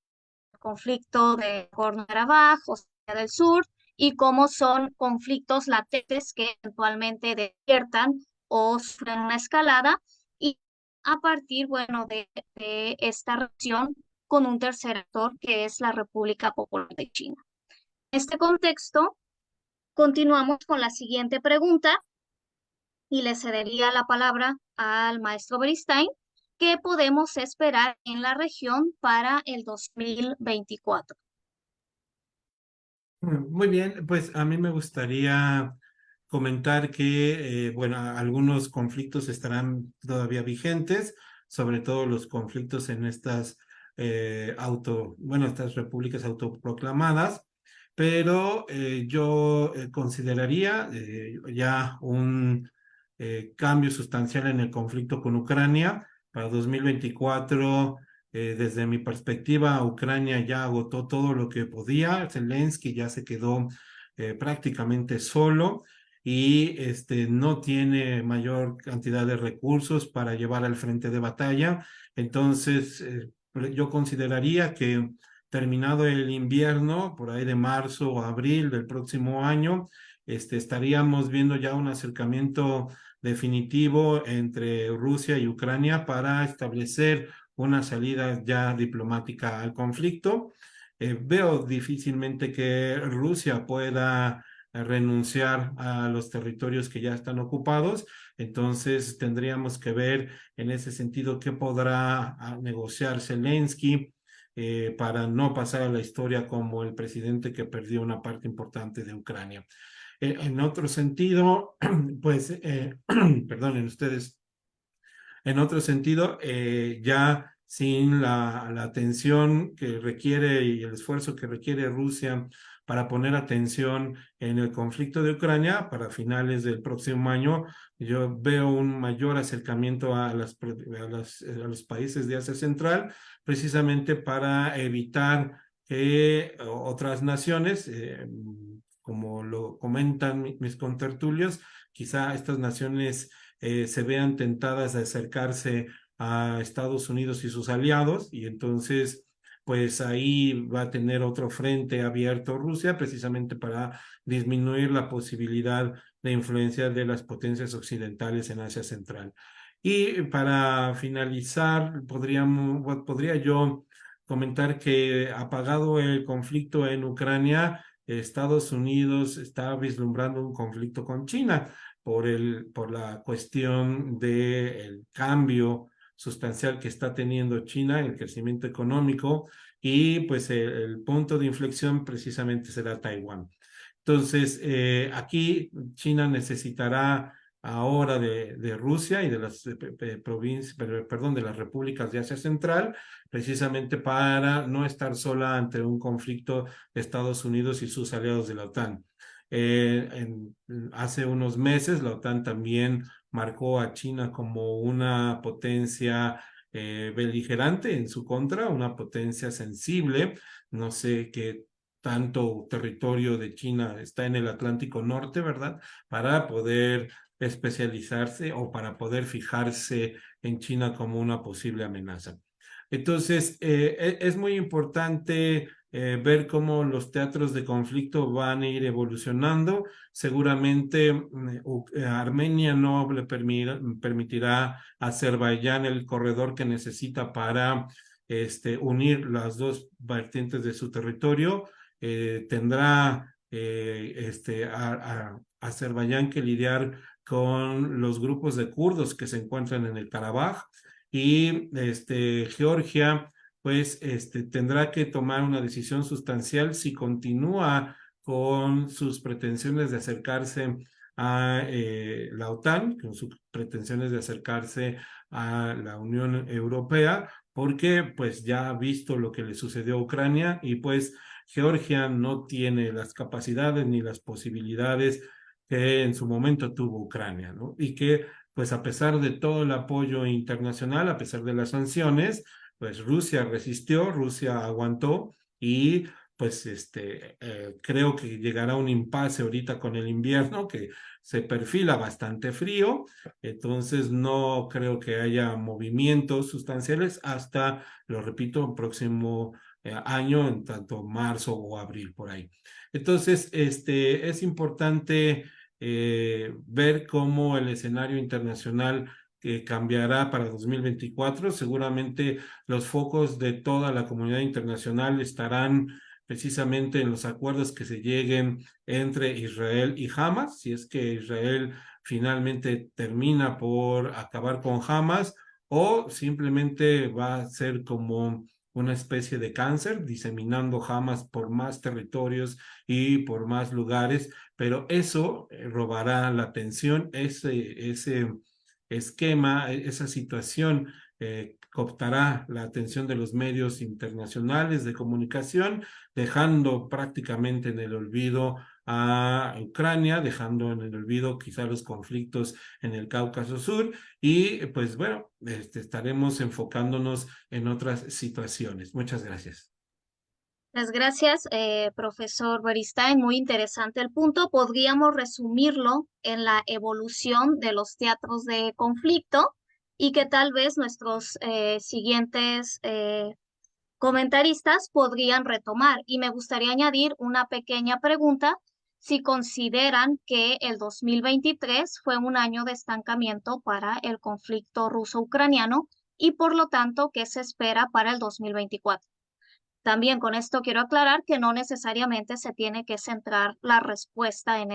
A: conflicto de Nagorno-Karabaj o Siria del Sur, y cómo son conflictos latentes que eventualmente despiertan o sufren una escalada, y a partir, bueno, de esta relación con un tercer actor que es la República Popular de China. En este contexto, continuamos con la siguiente pregunta y le cedería la palabra al maestro Beristain. ¿Qué podemos esperar en la región para el 2024?
C: Muy bien, pues a mí me gustaría comentar que, bueno, algunos conflictos estarán todavía vigentes, sobre todo los conflictos en estas estas repúblicas autoproclamadas, pero yo consideraría ya un cambio sustancial en el conflicto con Ucrania para 2024. Desde mi perspectiva, Ucrania ya agotó todo lo que podía. Zelensky ya se quedó prácticamente solo y no tiene mayor cantidad de recursos para llevar al frente de batalla. Entonces, yo consideraría que terminado el invierno, por ahí de marzo o abril del próximo año, estaríamos viendo ya un acercamiento definitivo entre Rusia y Ucrania para establecer una salida ya diplomática al conflicto. Veo difícilmente que Rusia pueda renunciar a los territorios que ya están ocupados, entonces tendríamos que ver en ese sentido qué podrá negociar Zelensky para no pasar a la historia como el presidente que perdió una parte importante de Ucrania. En otro sentido, pues, perdonen ustedes, en otro sentido, ya sin la atención que requiere y el esfuerzo que requiere Rusia para poner atención en el conflicto de Ucrania, para finales del próximo año, yo veo un mayor acercamiento a los países de Asia Central, precisamente para evitar que otras naciones, como lo comentan mis contertulios, quizá estas naciones se vean tentadas de acercarse a Estados Unidos y sus aliados, y entonces pues ahí va a tener otro frente abierto Rusia, precisamente para disminuir la posibilidad de influencia de las potencias occidentales en Asia Central. Y para finalizar, podría yo comentar que apagado el conflicto en Ucrania, Estados Unidos está vislumbrando un conflicto con China por la cuestión del cambio sustancial que está teniendo China, el crecimiento económico, y pues el punto de inflexión precisamente será Taiwán. Entonces, aquí China necesitará ahora de Rusia y de las provincias, perdón, de las repúblicas de Asia Central, precisamente para no estar sola ante un conflicto de Estados Unidos y sus aliados de la OTAN. Hace unos meses la OTAN también marcó a China como una potencia beligerante en su contra, una potencia sensible. No sé qué tanto territorio de China está en el Atlántico Norte, ¿verdad? Para poder especializarse o para poder fijarse en China como una posible amenaza. Entonces, es muy importante ver cómo los teatros de conflicto van a ir evolucionando. Seguramente Armenia no le permitirá a Azerbaiyán el corredor que necesita para unir las dos vertientes de su territorio. Tendrá Azerbaiyán que lidiar con los grupos de kurdos que se encuentran en el Karabaj, y Georgia pues tendrá que tomar una decisión sustancial si continúa con sus pretensiones de acercarse a la OTAN, con sus pretensiones de acercarse a la Unión Europea, porque pues ya ha visto lo que le sucedió a Ucrania, y pues Georgia no tiene las capacidades ni las posibilidades que en su momento tuvo Ucrania, ¿no? Y que pues a pesar de todo el apoyo internacional, a pesar de las sanciones, pues Rusia resistió, Rusia aguantó, y pues creo que llegará un impasse ahorita con el invierno que se perfila bastante frío, entonces no creo que haya movimientos sustanciales hasta, lo repito, el próximo año, en tanto marzo o abril por ahí. Entonces, es importante ver cómo el escenario internacional cambiará para 2024. Seguramente los focos de toda la comunidad internacional estarán precisamente en los acuerdos que se lleguen entre Israel y Hamas, si es que Israel finalmente termina por acabar con Hamas, o simplemente va a ser como una especie de cáncer, diseminando Hamas por más territorios y por más lugares, pero eso robará la atención, ese esquema, esa situación cooptará la atención de los medios internacionales de comunicación, dejando prácticamente en el olvido a Ucrania, dejando en el olvido quizá los conflictos en el Cáucaso Sur y pues bueno, estaremos enfocándonos en otras situaciones. Muchas gracias.
A: Muchas gracias, profesor Beristain. Muy interesante el punto. Podríamos resumirlo en la evolución de los teatros de conflicto y que tal vez nuestros siguientes comentaristas podrían retomar. Y me gustaría añadir una pequeña pregunta, si consideran que el 2023 fue un año de estancamiento para el conflicto ruso-ucraniano y por lo tanto, ¿qué se espera para el 2024? También con esto quiero aclarar que no necesariamente se tiene que centrar la respuesta en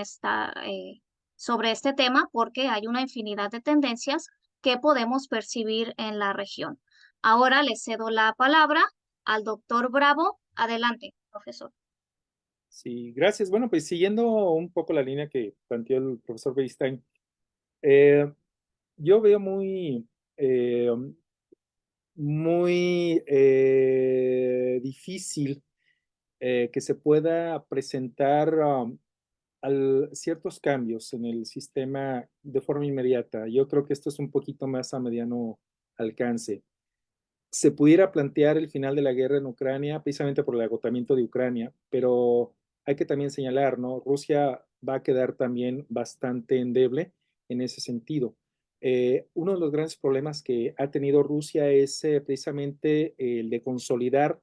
A: sobre este tema porque hay una infinidad de tendencias que podemos percibir en la región. Ahora le cedo la palabra al doctor Bravo. Adelante, profesor.
D: Sí, gracias. Bueno, pues siguiendo un poco la línea que planteó el profesor Beristain, yo veo muy difícil que se pueda presentar ciertos cambios en el sistema de forma inmediata. Yo creo que esto es un poquito más a mediano alcance. Se pudiera plantear el final de la guerra en Ucrania precisamente por el agotamiento de Ucrania, pero hay que también señalar, ¿no? Rusia va a quedar también bastante endeble en ese sentido. Uno de los grandes problemas que ha tenido Rusia es precisamente el de consolidar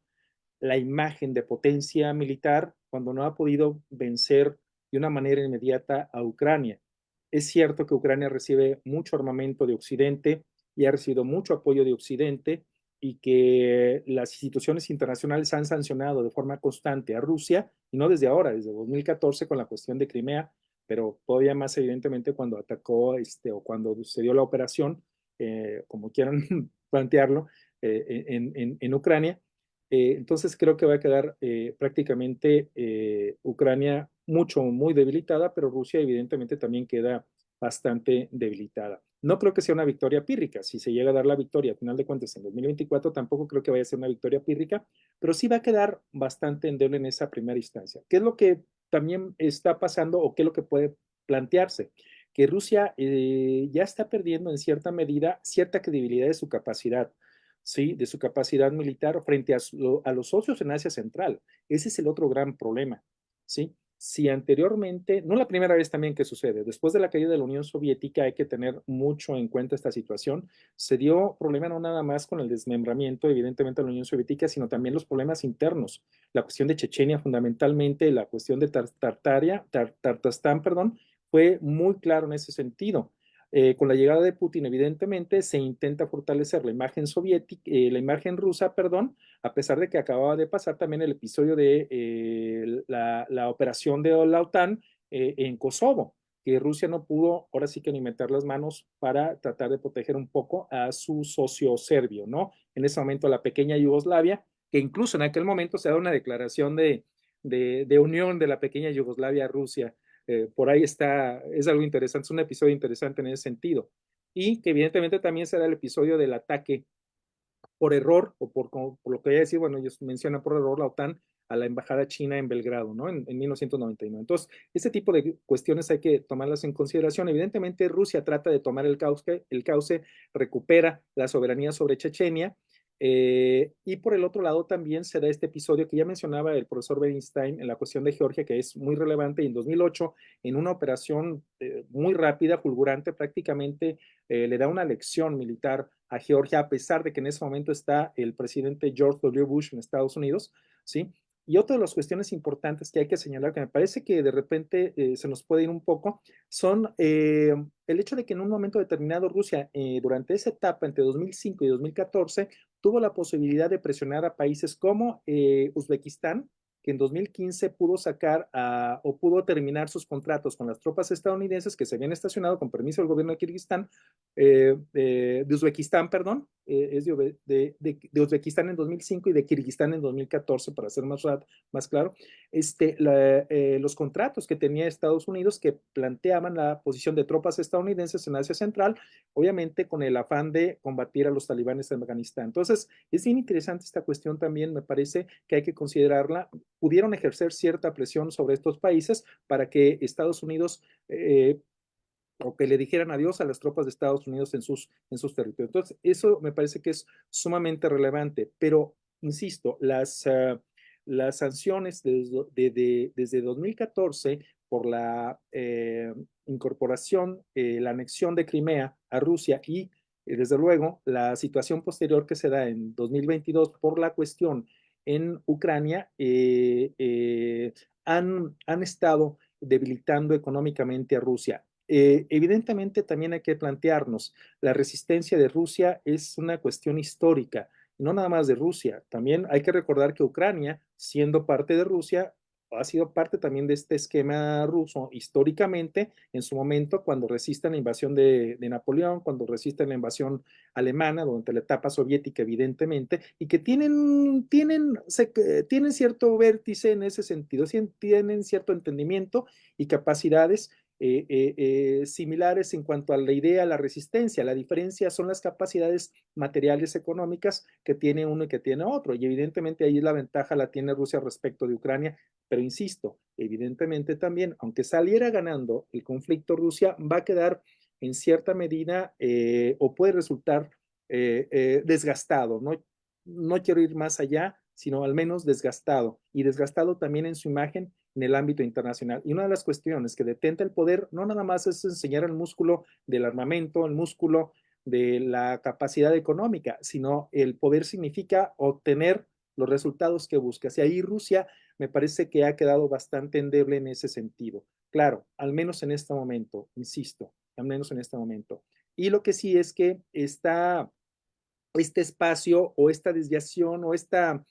D: la imagen de potencia militar cuando no ha podido vencer de una manera inmediata a Ucrania. Es cierto que Ucrania recibe mucho armamento de Occidente y ha recibido mucho apoyo de Occidente y que las instituciones internacionales han sancionado de forma constante a Rusia, y no desde ahora, desde 2014 con la cuestión de Crimea, pero todavía más evidentemente cuando atacó o cuando se dio la operación, como quieran plantearlo, en Ucrania. Entonces creo que va a quedar prácticamente Ucrania muy debilitada, pero Rusia evidentemente también queda bastante debilitada. No creo que sea una victoria pírrica. Si se llega a dar la victoria, a final de cuentas, en 2024, tampoco creo que vaya a ser una victoria pírrica, pero sí va a quedar bastante endeble en esa primera instancia. ¿Qué es lo que también está pasando o qué es lo que puede plantearse? Que Rusia ya está perdiendo en cierta medida cierta credibilidad de su capacidad. ¿Sí? De su capacidad militar frente a los socios en Asia Central. Ese es el otro gran problema. ¿Sí? Si anteriormente, no la primera vez también que sucede, después de la caída de la Unión Soviética hay que tener mucho en cuenta esta situación, se dio problema no nada más con el desmembramiento, evidentemente, de la Unión Soviética, sino también los problemas internos. La cuestión de Chechenia, fundamentalmente, la cuestión de Tartastán, perdón, fue muy claro en ese sentido. Con la llegada de Putin, evidentemente, se intenta fortalecer la imagen soviética, la imagen rusa, perdón, a pesar de que acababa de pasar también el episodio de la operación de la OTAN en Kosovo, que Rusia no pudo, ahora sí que ni meter las manos para tratar de proteger un poco a su socio serbio, ¿no? En ese momento la pequeña Yugoslavia, que incluso en aquel momento se da una declaración de unión de la pequeña Yugoslavia a Rusia. Por ahí está, es algo interesante, es un episodio interesante en ese sentido. Y que evidentemente también será el episodio del ataque por error, o por lo que voy a decir, bueno, ellos mencionan por error la OTAN a la embajada china en Belgrado, ¿no? En 1999. Entonces, este tipo de cuestiones hay que tomarlas en consideración. Evidentemente, Rusia trata de tomar el cauce recupera la soberanía sobre Chechenia, y por el otro lado también se da este episodio que ya mencionaba el profesor Bernstein en la cuestión de Georgia, que es muy relevante, y en 2008, en una operación muy rápida, fulgurante, prácticamente le da una lección militar a Georgia, a pesar de que en ese momento está el presidente George W. Bush en Estados Unidos, ¿sí? Y otra de las cuestiones importantes que hay que señalar, que me parece que de repente se nos puede ir un poco, son el hecho de que en un momento determinado Rusia, durante esa etapa entre 2005 y 2014, tuvo la posibilidad de presionar a países como Uzbekistán, que en 2015 pudo sacar o pudo terminar sus contratos con las tropas estadounidenses que se habían estacionado con permiso del gobierno de Kirguistán, de Uzbekistán, perdón, es de Uzbekistán en 2005 y de Kirguistán en 2014, para ser más claro, los contratos que tenía Estados Unidos que planteaban la posición de tropas estadounidenses en Asia Central, obviamente con el afán de combatir a los talibanes en Afganistán. Entonces, es bien interesante esta cuestión también, me parece que hay que considerarla. Pudieron ejercer cierta presión sobre estos países para que Estados Unidos o que le dijeran adiós a las tropas de Estados Unidos en sus territorios. Entonces, eso me parece que es sumamente relevante, pero, insisto, las sanciones desde 2014 por la incorporación, la anexión de Crimea a Rusia y, desde luego, la situación posterior que se da en 2022 por la cuestión en Ucrania, han estado debilitando económicamente a Rusia. Evidentemente también hay que plantearnos, la resistencia de Rusia es una cuestión histórica, no nada más de Rusia, también hay que recordar que Ucrania, siendo parte de Rusia, ha sido parte también de este esquema ruso históricamente, en su momento, cuando resisten la invasión de Napoleón, cuando resisten la invasión alemana, durante la etapa soviética, evidentemente, y que tienen cierto vértice en ese sentido, tienen cierto entendimiento y capacidades similares en cuanto a la idea, la resistencia. La diferencia son las capacidades materiales económicas que tiene uno y que tiene otro. Y evidentemente ahí la ventaja la tiene Rusia respecto de Ucrania. Pero insisto, evidentemente también, aunque saliera ganando el conflicto, Rusia va a quedar en cierta medida o puede resultar desgastado. No quiero ir más allá, sino al menos desgastado. Y desgastado también en su imagen en el ámbito internacional. Y una de las cuestiones que detenta el poder no nada más es enseñar el músculo del armamento, el músculo de la capacidad económica, sino el poder significa obtener los resultados que buscas. Y ahí Rusia me parece que ha quedado bastante endeble en ese sentido. Claro, al menos en este momento, insisto, al menos en este momento. Y lo que sí es que este espacio o esta desviación o esta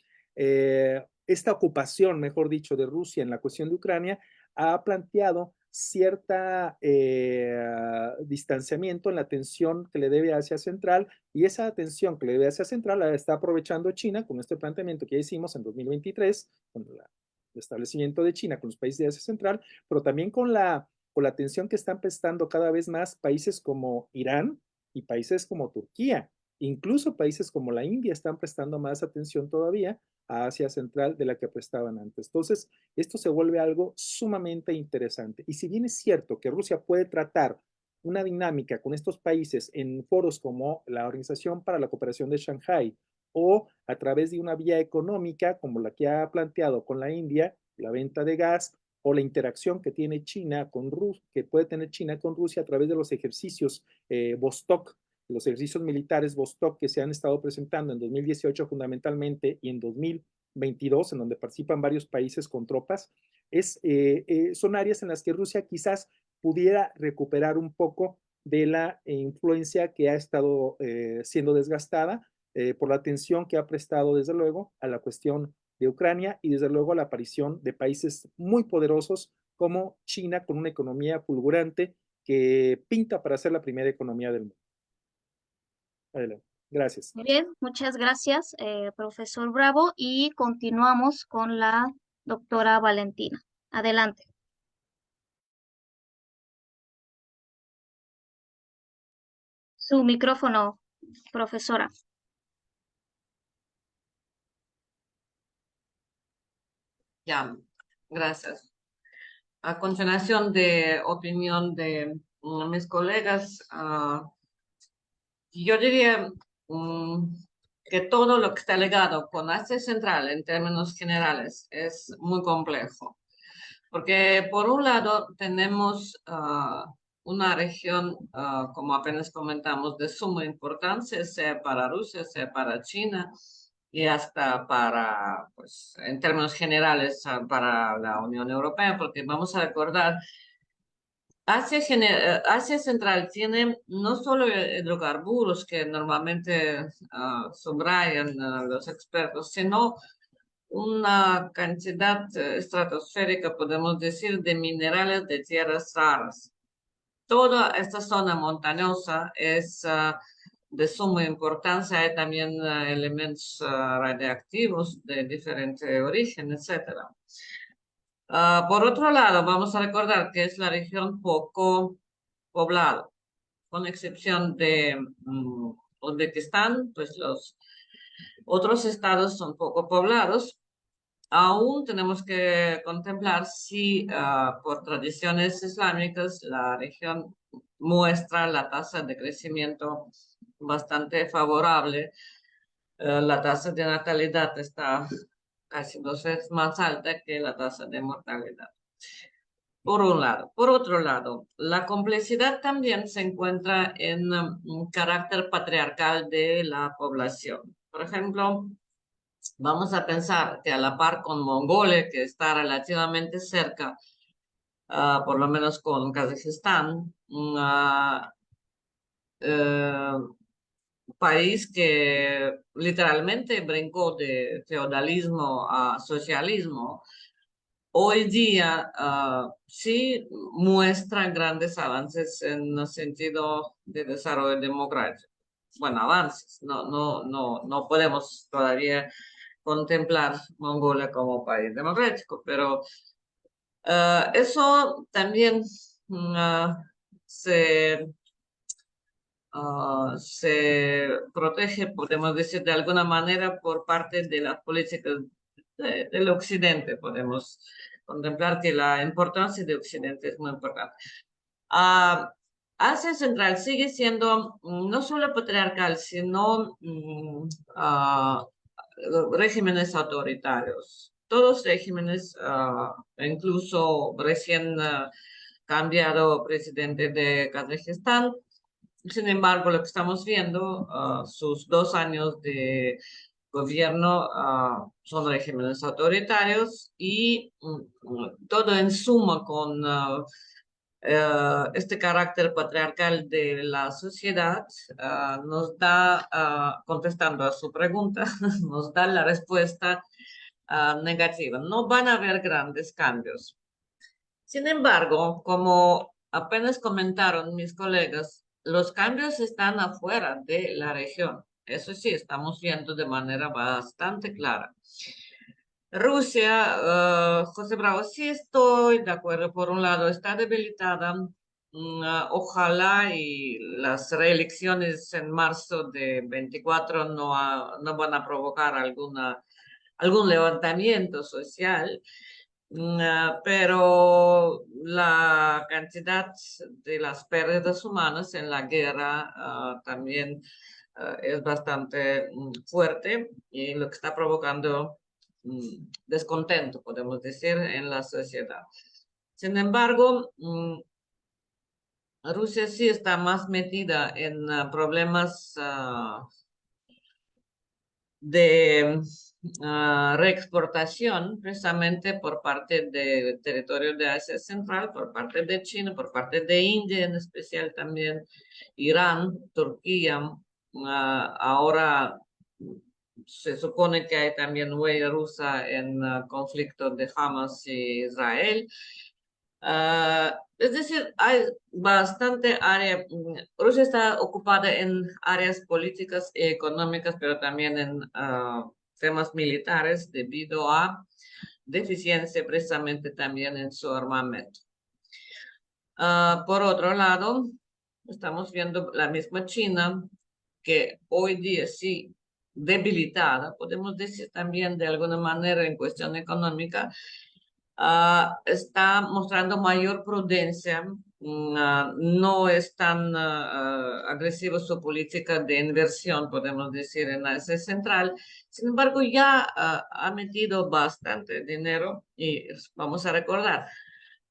D: ocupación, mejor dicho, de Rusia en la cuestión de Ucrania ha planteado cierta distanciamiento en la atención que le debe a Asia Central, y esa atención que le debe a Asia Central la está aprovechando China con este planteamiento que ya hicimos en 2023, con el establecimiento de China con los países de Asia Central, pero también con la atención que están prestando cada vez más países como Irán y países como Turquía. Incluso países como la India están prestando más atención todavía a Asia Central de la que prestaban antes. Entonces, esto se vuelve algo sumamente interesante. Y si bien es cierto que Rusia puede tratar una dinámica con estos países en foros como la Organización para la Cooperación de Shanghái o a través de una vía económica como la que ha planteado con la India, la venta de gas o la interacción que tiene China con Rusia, que puede tener China con Rusia a través de los ejercicios Vostok, los ejercicios militares Vostok que se han estado presentando en 2018 fundamentalmente y en 2022, en donde participan varios países con tropas, son áreas en las que Rusia quizás pudiera recuperar un poco de la influencia que ha estado siendo desgastada por la atención que ha prestado, desde luego, a la cuestión de Ucrania y, desde luego, a la aparición de países muy poderosos como China, con una economía fulgurante que pinta para ser la primera economía del mundo. Adelante. Gracias.
A: Muy bien, muchas gracias, profesor Bravo, y continuamos con la doctora Valentina. Adelante. Su micrófono, profesora.
B: Ya, gracias. A continuación de opinión de mis colegas, yo diría que todo lo que está ligado con Asia Central en términos generales es muy complejo, porque por un lado tenemos una región, como apenas comentamos, de suma importancia, sea para Rusia, sea para China y hasta para, pues, en términos generales, para la Unión Europea, porque vamos a recordar Asia Central tiene no solo hidrocarburos que normalmente subrayan los expertos, sino una cantidad estratosférica, podemos decir, de minerales de tierras raras. Toda esta zona montañosa es de suma importancia. Hay también elementos radiactivos de diferente origen, etcétera. Por otro lado, vamos a recordar que es la región poco poblada, con excepción de Uzbekistán, pues los otros estados son poco poblados. Aún tenemos que contemplar si por tradiciones islámicas la región muestra la tasa de crecimiento bastante favorable. La tasa de natalidad está casi 2 veces más alta que la tasa de mortalidad. Por un lado. Por otro lado, la complejidad también se encuentra en un carácter patriarcal de la población. Por ejemplo, vamos a pensar que a la par con Mongolia, que está relativamente cerca, por lo menos con Kazajistán, eh, país que literalmente brincó de feudalismo a socialismo, hoy día sí muestra grandes avances en el sentido de desarrollo democrático. Bueno, avances, no podemos todavía contemplar Mongolia como país democrático, pero eso también se se protege, podemos decir, de alguna manera por parte de las políticas del Occidente. Podemos contemplar que la importancia de Occidente es muy importante. Asia Central sigue siendo no solo patriarcal, sino regímenes autoritarios. Todos regímenes, incluso recién cambiado presidente de Kazajistán. Sin embargo, lo que estamos viendo, sus 2 años de gobierno son regímenes autoritarios y todo en suma con este carácter patriarcal de la sociedad nos da, contestando a su pregunta, nos da la respuesta negativa. No van a haber grandes cambios. Sin embargo, como apenas comentaron mis colegas, los cambios están afuera de la región. Eso sí, estamos viendo de manera bastante clara. Rusia, José Bravo, sí estoy de acuerdo. Por un lado, está debilitada. Ojalá y las reelecciones en marzo de 24 no van a provocar algún levantamiento social. Pero la cantidad de las pérdidas humanas en la guerra también es bastante fuerte y lo que está provocando descontento, podemos decir, en la sociedad. Sin embargo, Rusia sí está más metida en problemas de reexportación precisamente por parte del territorio de Asia Central, por parte de China, por parte de India en especial también, Irán, Turquía. Ahora se supone que hay también huella rusa en conflicto de Hamas y Israel. Es decir, hay bastante área. Rusia está ocupada en áreas políticas y económicas, pero también en temas militares debido a deficiencia precisamente también en su armamento. Por otro lado, estamos viendo la misma China, que hoy día sí debilitada, podemos decir también de alguna manera en cuestión económica, está mostrando mayor prudencia, no es tan agresiva su política de inversión, podemos decir, en Asia Central. Sin embargo, ya ha metido bastante dinero y vamos a recordar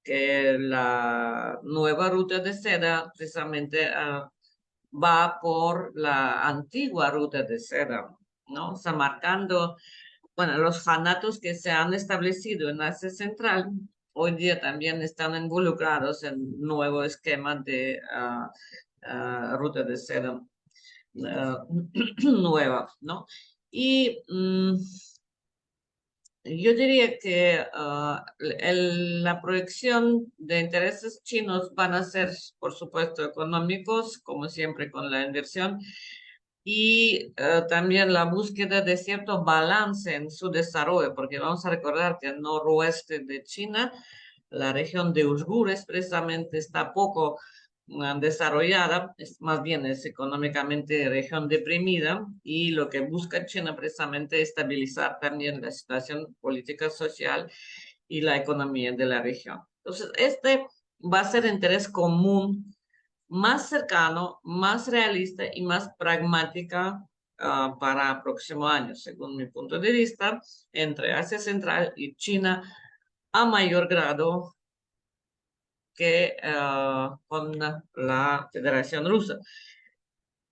B: que la nueva ruta de seda precisamente va por la antigua ruta de seda, ¿no? Está marcando, bueno, los janatos que se han establecido en Asia Central hoy día también están involucrados en un nuevo esquema de ruta de seda nueva, ¿no? Y yo diría que la proyección de intereses chinos van a ser, por supuesto, económicos, como siempre con la inversión, y también la búsqueda de cierto balance en su desarrollo, porque vamos a recordar que el noroeste de China, la región de Uigures precisamente está poco desarrollada, más bien es económicamente región deprimida y lo que busca China precisamente es estabilizar también la situación política, social y la economía de la región. Entonces, este va a ser interés común más cercano, más realista y más pragmática para el próximo año, según mi punto de vista, entre Asia Central y China a mayor grado que con la Federación Rusa.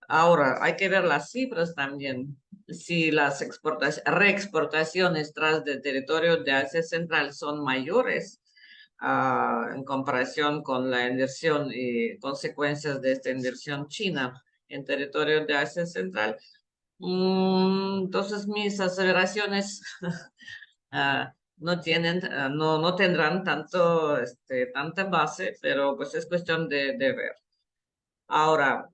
B: Ahora, hay que ver las cifras también. Si las reexportaciones tras del territorio de Asia Central son mayores en comparación con la inversión y consecuencias de esta inversión china en territorio de Asia Central, entonces mis aseveraciones no tendrán tanta base, pero pues es cuestión de ver. Ahora,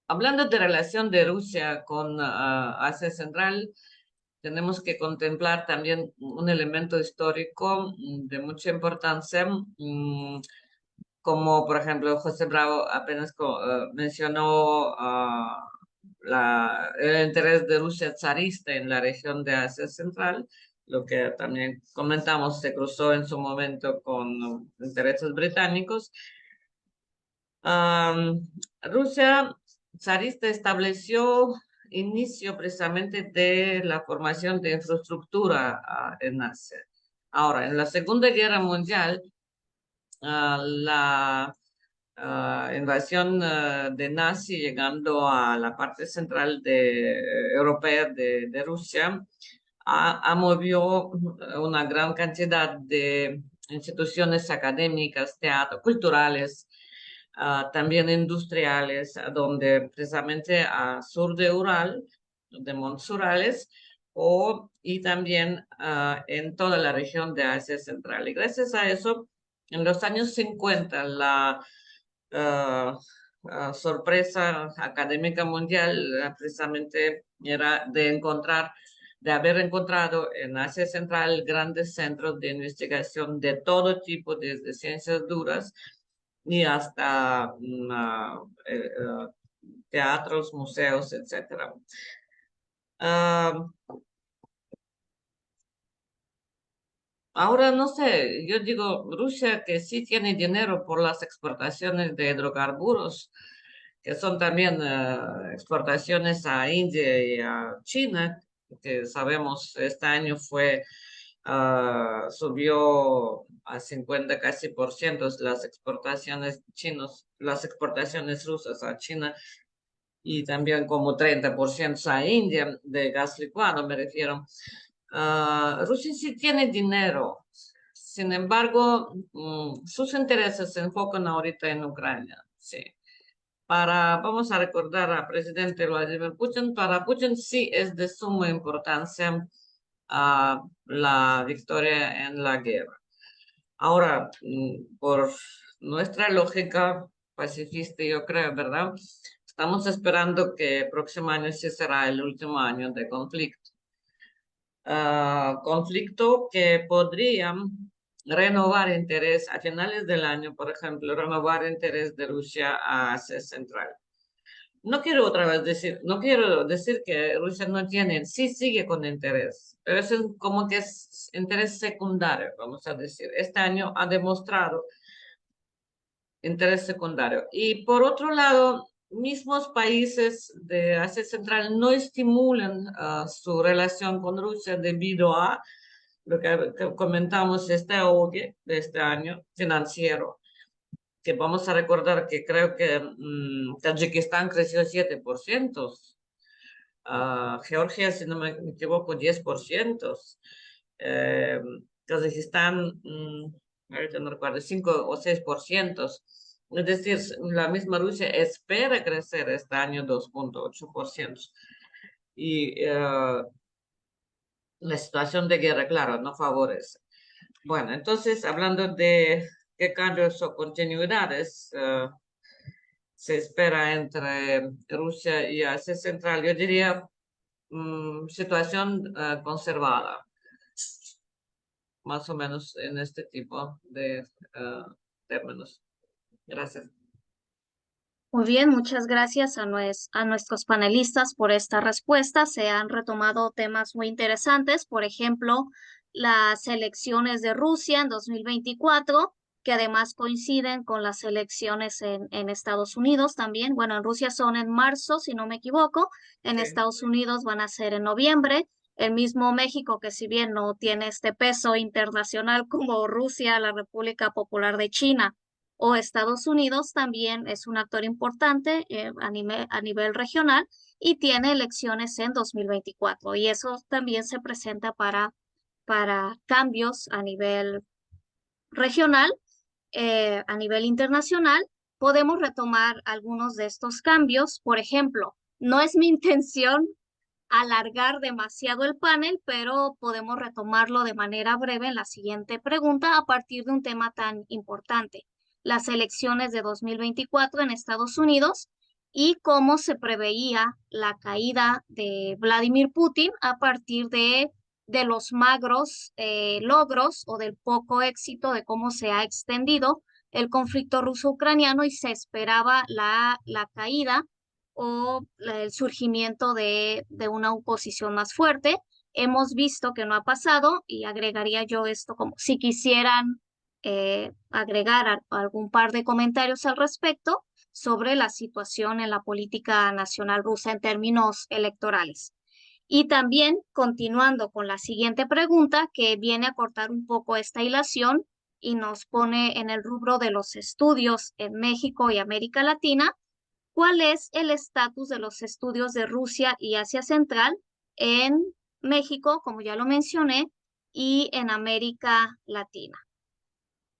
B: hablando de relación de Rusia con Asia Central, tenemos que contemplar también un elemento histórico de mucha importancia, como por ejemplo José Bravo apenas mencionó el interés de Rusia zarista en la región de Asia Central, lo que también comentamos se cruzó en su momento con intereses británicos. Rusia zarista estableció inicio precisamente de la formación de infraestructura en Asia. Ahora, en la Segunda Guerra Mundial, la invasión de nazi llegando a la parte central europea de Rusia movió una gran cantidad de instituciones académicas, teatro, culturales, también industriales, donde precisamente a sur de Ural, de Montes Urales, y también en toda la región de Asia Central. Y gracias a eso, en los años 50, la sorpresa académica mundial precisamente era de haber encontrado en Asia Central grandes centros de investigación de todo tipo, desde ciencias duras y hasta teatros, museos, etc. Ahora no sé, yo digo, Rusia que sí tiene dinero por las exportaciones de hidrocarburos, que son también exportaciones a India y a China, que sabemos este año subió a 50 casi por ciento las exportaciones las exportaciones rusas a China y también como 30% a India de gas licuado, me refiero. Rusia sí tiene dinero, sin embargo, sus intereses se enfocan ahorita en Ucrania, sí. Vamos a recordar al presidente Vladimir Putin, para Putin sí es de suma importancia la victoria en la guerra. Ahora, por nuestra lógica pacifista, yo creo, ¿verdad? Estamos esperando que el próximo año sí será el último año de conflicto. Conflicto que podrían renovar interés a finales del año, por ejemplo, renovar interés de Rusia a Asia Central. No quiero otra vez decir, no quiero decir que Rusia no tiene, sí sigue con interés, pero es como que es interés secundario, vamos a decir. Este año ha demostrado interés secundario. Y por otro lado, mismos países de Asia Central no estimulan su relación con Rusia debido a lo que comentamos, este auge de este año financiero, que vamos a recordar que creo que Tayikistán creció 7%, Georgia, si no me equivoco, 10%, Kazajistán, ahorita no recuerdo, 5 o 6%. Es decir, la misma Rusia espera crecer este año 2.8%. y la situación de guerra, claro, no favorece. Bueno, entonces, hablando de qué cambios o continuidades se espera entre Rusia y Asia Central, yo diría situación conservada, más o menos en este tipo de términos. Gracias.
A: Muy bien, muchas gracias a nuestros panelistas por esta respuesta. Se han retomado temas muy interesantes, por ejemplo, las elecciones de Rusia en 2024, que además coinciden con las elecciones en Estados Unidos también. Bueno, en Rusia son en marzo, si no me equivoco. En
B: Sí.
A: Estados Unidos van a ser en noviembre. El mismo México, que si bien no tiene este peso internacional como Rusia, la República Popular de China o Estados Unidos, también es un actor importante a nivel regional y tiene elecciones en 2024. Y eso también se presenta para cambios a nivel regional, a nivel internacional. Podemos retomar algunos de estos cambios. Por ejemplo, no es mi intención alargar demasiado el panel, pero podemos retomarlo de manera breve en la siguiente pregunta a partir de un tema tan importante: las elecciones de 2024 en Estados Unidos y cómo se preveía la caída de Vladimir Putin a partir de los magros logros o del poco éxito de cómo se ha extendido el conflicto ruso-ucraniano, y se esperaba la caída o el surgimiento de una oposición más fuerte. Hemos visto que no ha pasado, y agregaría yo esto como si quisieran agregar algún par de comentarios al respecto sobre la situación en la política nacional rusa en términos electorales. Y también continuando con la siguiente pregunta, que viene a cortar un poco esta hilación y nos pone en el rubro de los estudios en México y América Latina: ¿cuál es el estatus de los estudios de Rusia y Asia Central en México, como ya lo mencioné, y en América Latina?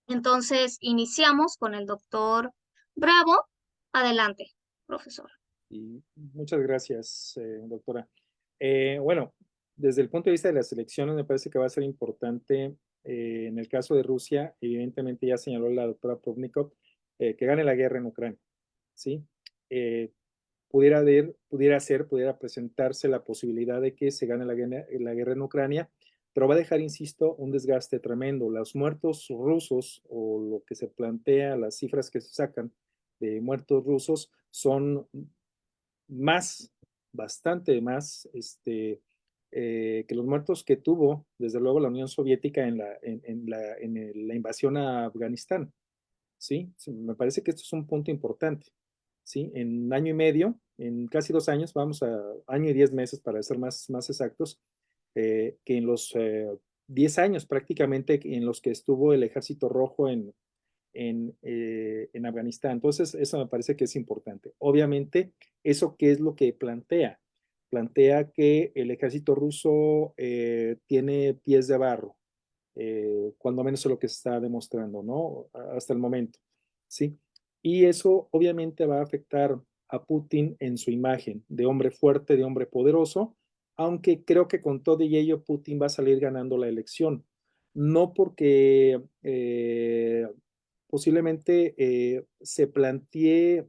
A: Entonces, iniciamos con el doctor Bravo. Adelante, profesor.
D: Y muchas gracias, doctora. Bueno, desde el punto de vista de las elecciones, me parece que va a ser importante, en el caso de Rusia, evidentemente ya señaló la doctora Prudnikov, que gane la guerra en Ucrania, ¿sí? Pudiera presentarse la posibilidad de que se gane la guerra en Ucrania, pero va a dejar, insisto, un desgaste tremendo. Los muertos rusos, o lo que se plantea, las cifras que se sacan de muertos rusos, son más, bastante más, que los muertos que tuvo, desde luego, la Unión Soviética en la invasión a Afganistán, ¿sí? Me parece que esto es un punto importante, ¿sí? En año y medio, en casi 2 años, vamos a año y 10 meses para ser más exactos, que en los 10 años prácticamente en los que estuvo el Ejército Rojo en Afganistán. Entonces, eso me parece que es importante. Obviamente, ¿eso qué es lo que plantea? Plantea que el ejército ruso tiene pies de barro, cuando menos es lo que se está demostrando, ¿no? Hasta el momento, ¿sí? Y eso obviamente va a afectar a Putin en su imagen de hombre fuerte, de hombre poderoso, aunque creo que con todo y ello Putin va a salir ganando la elección. No porque posiblemente se plantee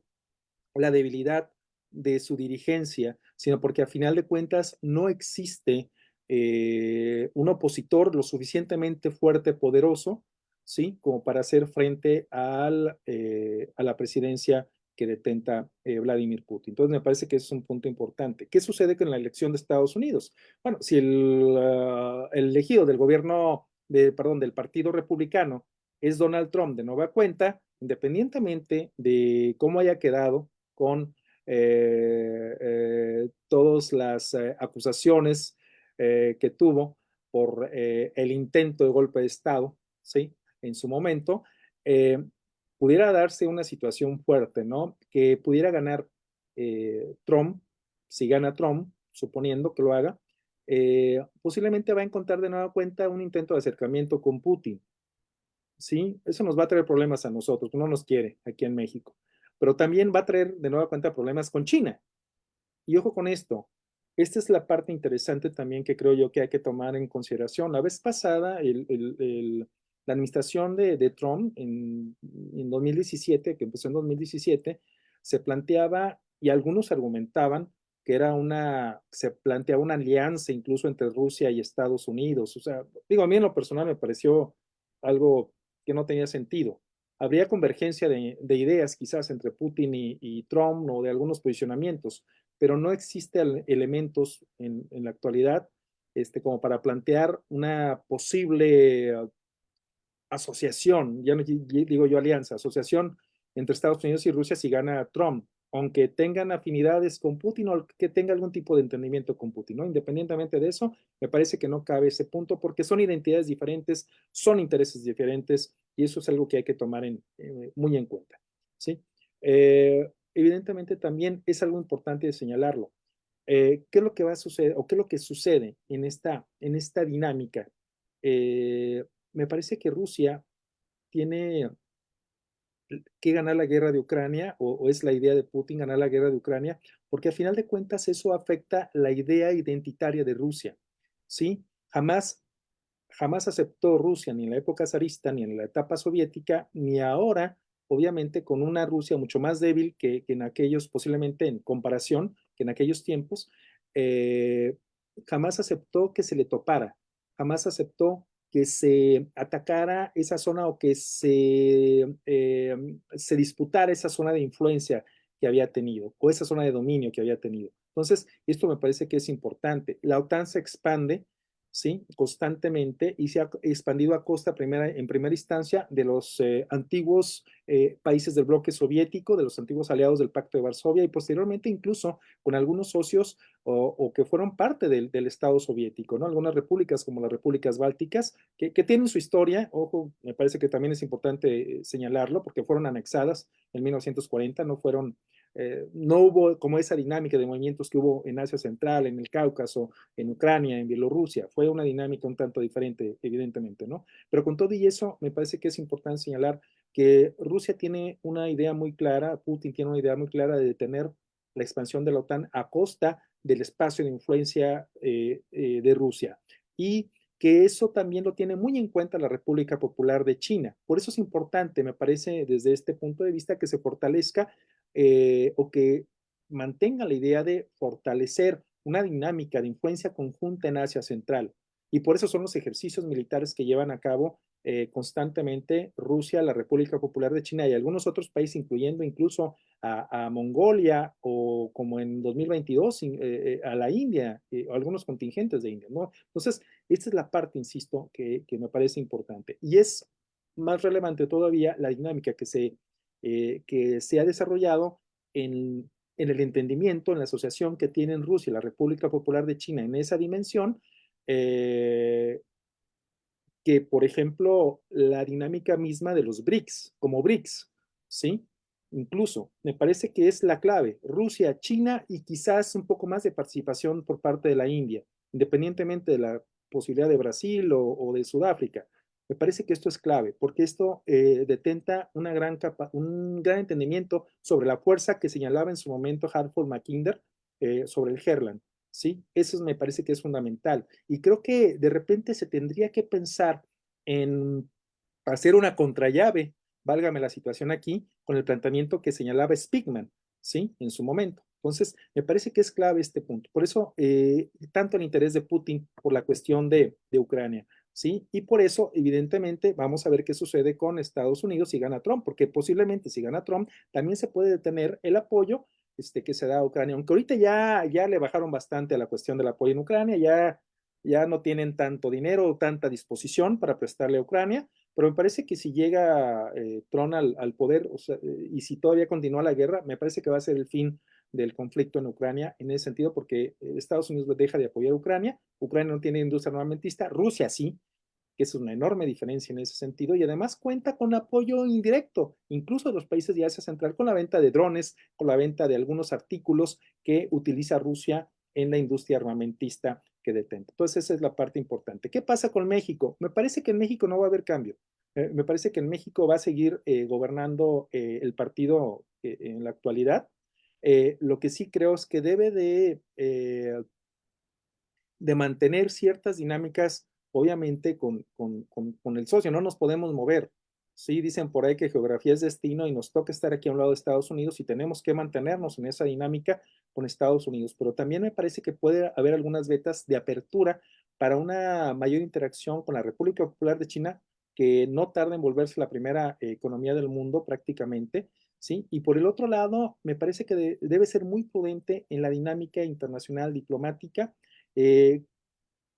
D: la debilidad de su dirigencia, sino porque a final de cuentas no existe un opositor lo suficientemente fuerte, poderoso, ¿sí? Como para hacer frente a la presidencia que detenta Vladimir Putin. Entonces me parece que ese es un punto importante. ¿Qué sucede con la elección de Estados Unidos? Bueno, si el elegido del gobierno, del Partido Republicano es Donald Trump de nueva cuenta, independientemente de cómo haya quedado con todas las acusaciones que tuvo por el intento de golpe de Estado, ¿sí? En su momento, pudiera darse una situación fuerte, ¿no? Que pudiera ganar Trump, si gana Trump, suponiendo que lo haga, posiblemente va a encontrar de nueva cuenta un intento de acercamiento con Putin, ¿sí? Eso nos va a traer problemas a nosotros, no nos quiere aquí en México, pero también va a traer de nueva cuenta problemas con China. Y ojo con esto, esta es la parte interesante también que creo yo que hay que tomar en consideración. La vez pasada, la administración de Trump en 2017, que empezó en 2017, se planteaba, y algunos argumentaban, que se planteaba una alianza incluso entre Rusia y Estados Unidos. O sea, digo, a mí en lo personal me pareció algo que no tenía sentido. Habría convergencia de ideas quizás entre Putin y Trump o de algunos posicionamientos, pero no existen elementos en la actualidad como para plantear una posible asociación, ya no digo yo alianza, asociación entre Estados Unidos y Rusia si gana Trump, aunque tengan afinidades con Putin o que tenga algún tipo de entendimiento con Putin, ¿no? Independientemente de eso, me parece que no cabe ese punto porque son identidades diferentes, son intereses diferentes y eso es algo que hay que tomar muy en cuenta, ¿sí? Evidentemente también es algo importante de señalarlo. ¿Qué es lo que va a suceder o qué es lo que sucede en esta dinámica? Me parece que Rusia tiene que ganar la guerra de Ucrania, o es la idea de Putin ganar la guerra de Ucrania, porque al final de cuentas eso afecta la idea identitaria de Rusia, ¿sí? Jamás aceptó Rusia ni en la época zarista, ni en la etapa soviética, ni ahora, obviamente, con una Rusia mucho más débil que en aquellos, posiblemente en comparación, que en aquellos tiempos, eh, jamás aceptó que se le topara, jamás aceptó que se atacara esa zona o que se disputara esa zona de influencia que había tenido o esa zona de dominio que había tenido. Entonces, esto me parece que es importante. La OTAN se expande, ¿sí? Constantemente y se ha expandido a costa en primera instancia de los antiguos países del bloque soviético, de los antiguos aliados del Pacto de Varsovia y posteriormente incluso con algunos socios o que fueron parte del Estado soviético, ¿no? Algunas repúblicas como las repúblicas bálticas que tienen su historia, ojo, me parece que también es importante señalarlo porque fueron anexadas en 1940, no hubo como esa dinámica de movimientos que hubo en Asia Central, en el Cáucaso, en Ucrania, en Bielorrusia. Fue una dinámica un tanto diferente, evidentemente, ¿no? Pero con todo y eso, me parece que es importante señalar que Rusia tiene una idea muy clara, Putin tiene una idea muy clara de detener la expansión de la OTAN a costa del espacio de influencia de Rusia. Y que eso también lo tiene muy en cuenta la República Popular de China. Por eso es importante, me parece, desde este punto de vista, que se fortalezca o que mantenga la idea de fortalecer una dinámica de influencia conjunta en Asia Central. Y por eso son los ejercicios militares que llevan a cabo constantemente Rusia, la República Popular de China y algunos otros países, incluyendo incluso a Mongolia o como en 2022 a la India, o algunos contingentes de India, ¿no? Entonces, esta es la parte, insisto, que me parece importante. Y es más relevante todavía la dinámica que se ha desarrollado en el entendimiento, en la asociación que tienen Rusia y la República Popular de China en esa dimensión, que, por ejemplo, la dinámica misma de los BRICS, como BRICS, ¿sí? Incluso, me parece que es la clave. Rusia, China y quizás un poco más de participación por parte de la India, independientemente de la posibilidad de Brasil o de Sudáfrica. Me parece que esto es clave, porque esto detenta un gran entendimiento sobre la fuerza que señalaba en su momento Hartford Mackinder sobre el Herland, ¿sí? Eso me parece que es fundamental. Y creo que de repente se tendría que pensar en hacer una contrallave, válgame la situación aquí, con el planteamiento que señalaba Spigman, ¿sí? En su momento. Entonces, me parece que es clave este punto. Por eso, tanto el interés de Putin por la cuestión de Ucrania, ¿sí? Y por eso, evidentemente, vamos a ver qué sucede con Estados Unidos si gana Trump, porque posiblemente si gana Trump, también se puede detener el apoyo que se da a Ucrania, aunque ahorita ya le bajaron bastante a la cuestión del apoyo en Ucrania, ya no tienen tanto dinero o tanta disposición para prestarle a Ucrania, pero me parece que si llega Trump al poder, o sea, y si todavía continúa la guerra, me parece que va a ser el fin del conflicto en Ucrania en ese sentido, porque Estados Unidos deja de apoyar a Ucrania, Ucrania no tiene industria armamentista, Rusia sí, que es una enorme diferencia en ese sentido, y además cuenta con apoyo indirecto, incluso de los países de Asia Central, con la venta de drones, con la venta de algunos artículos que utiliza Rusia en la industria armamentista que detenta. Entonces, esa es la parte importante. ¿Qué pasa con México? Me parece que en México no va a haber cambio. Me parece que en México va a seguir gobernando el partido en la actualidad. Lo que sí creo es que debe de de mantener ciertas dinámicas, obviamente, con el socio. No nos podemos mover. Sí, dicen por ahí que geografía es destino y nos toca estar aquí a un lado de Estados Unidos y tenemos que mantenernos en esa dinámica con Estados Unidos. Pero también me parece que puede haber algunas vetas de apertura para una mayor interacción con la República Popular de China, que no tarda en volverse la primera economía del mundo prácticamente, ¿sí? Y por el otro lado, me parece que debe ser muy prudente en la dinámica internacional diplomática, eh,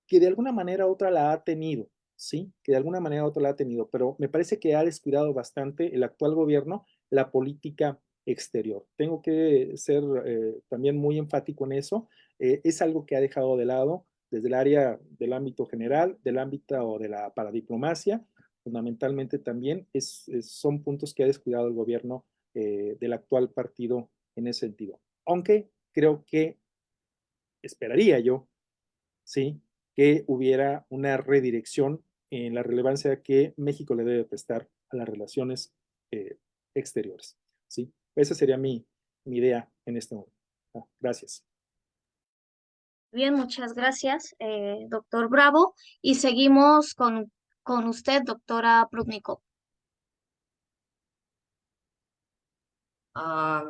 D: que de alguna manera u otra la ha tenido, ¿sí? Que de alguna manera u otra la ha tenido, pero me parece que ha descuidado bastante el actual gobierno la política exterior. Tengo que ser también muy enfático en eso. Es algo que ha dejado de lado desde el área del ámbito general, del ámbito de la paradiplomacia, fundamentalmente también son puntos que ha descuidado el gobierno del actual partido en ese sentido. Aunque creo que esperaría yo, ¿sí? Que hubiera una redirección en la relevancia que México le debe prestar a las relaciones eh, exteriores, ¿sí? Esa sería mi idea en este momento. Gracias.
A: Bien, muchas gracias, doctor Bravo. Y seguimos con usted, doctora Prudnikov.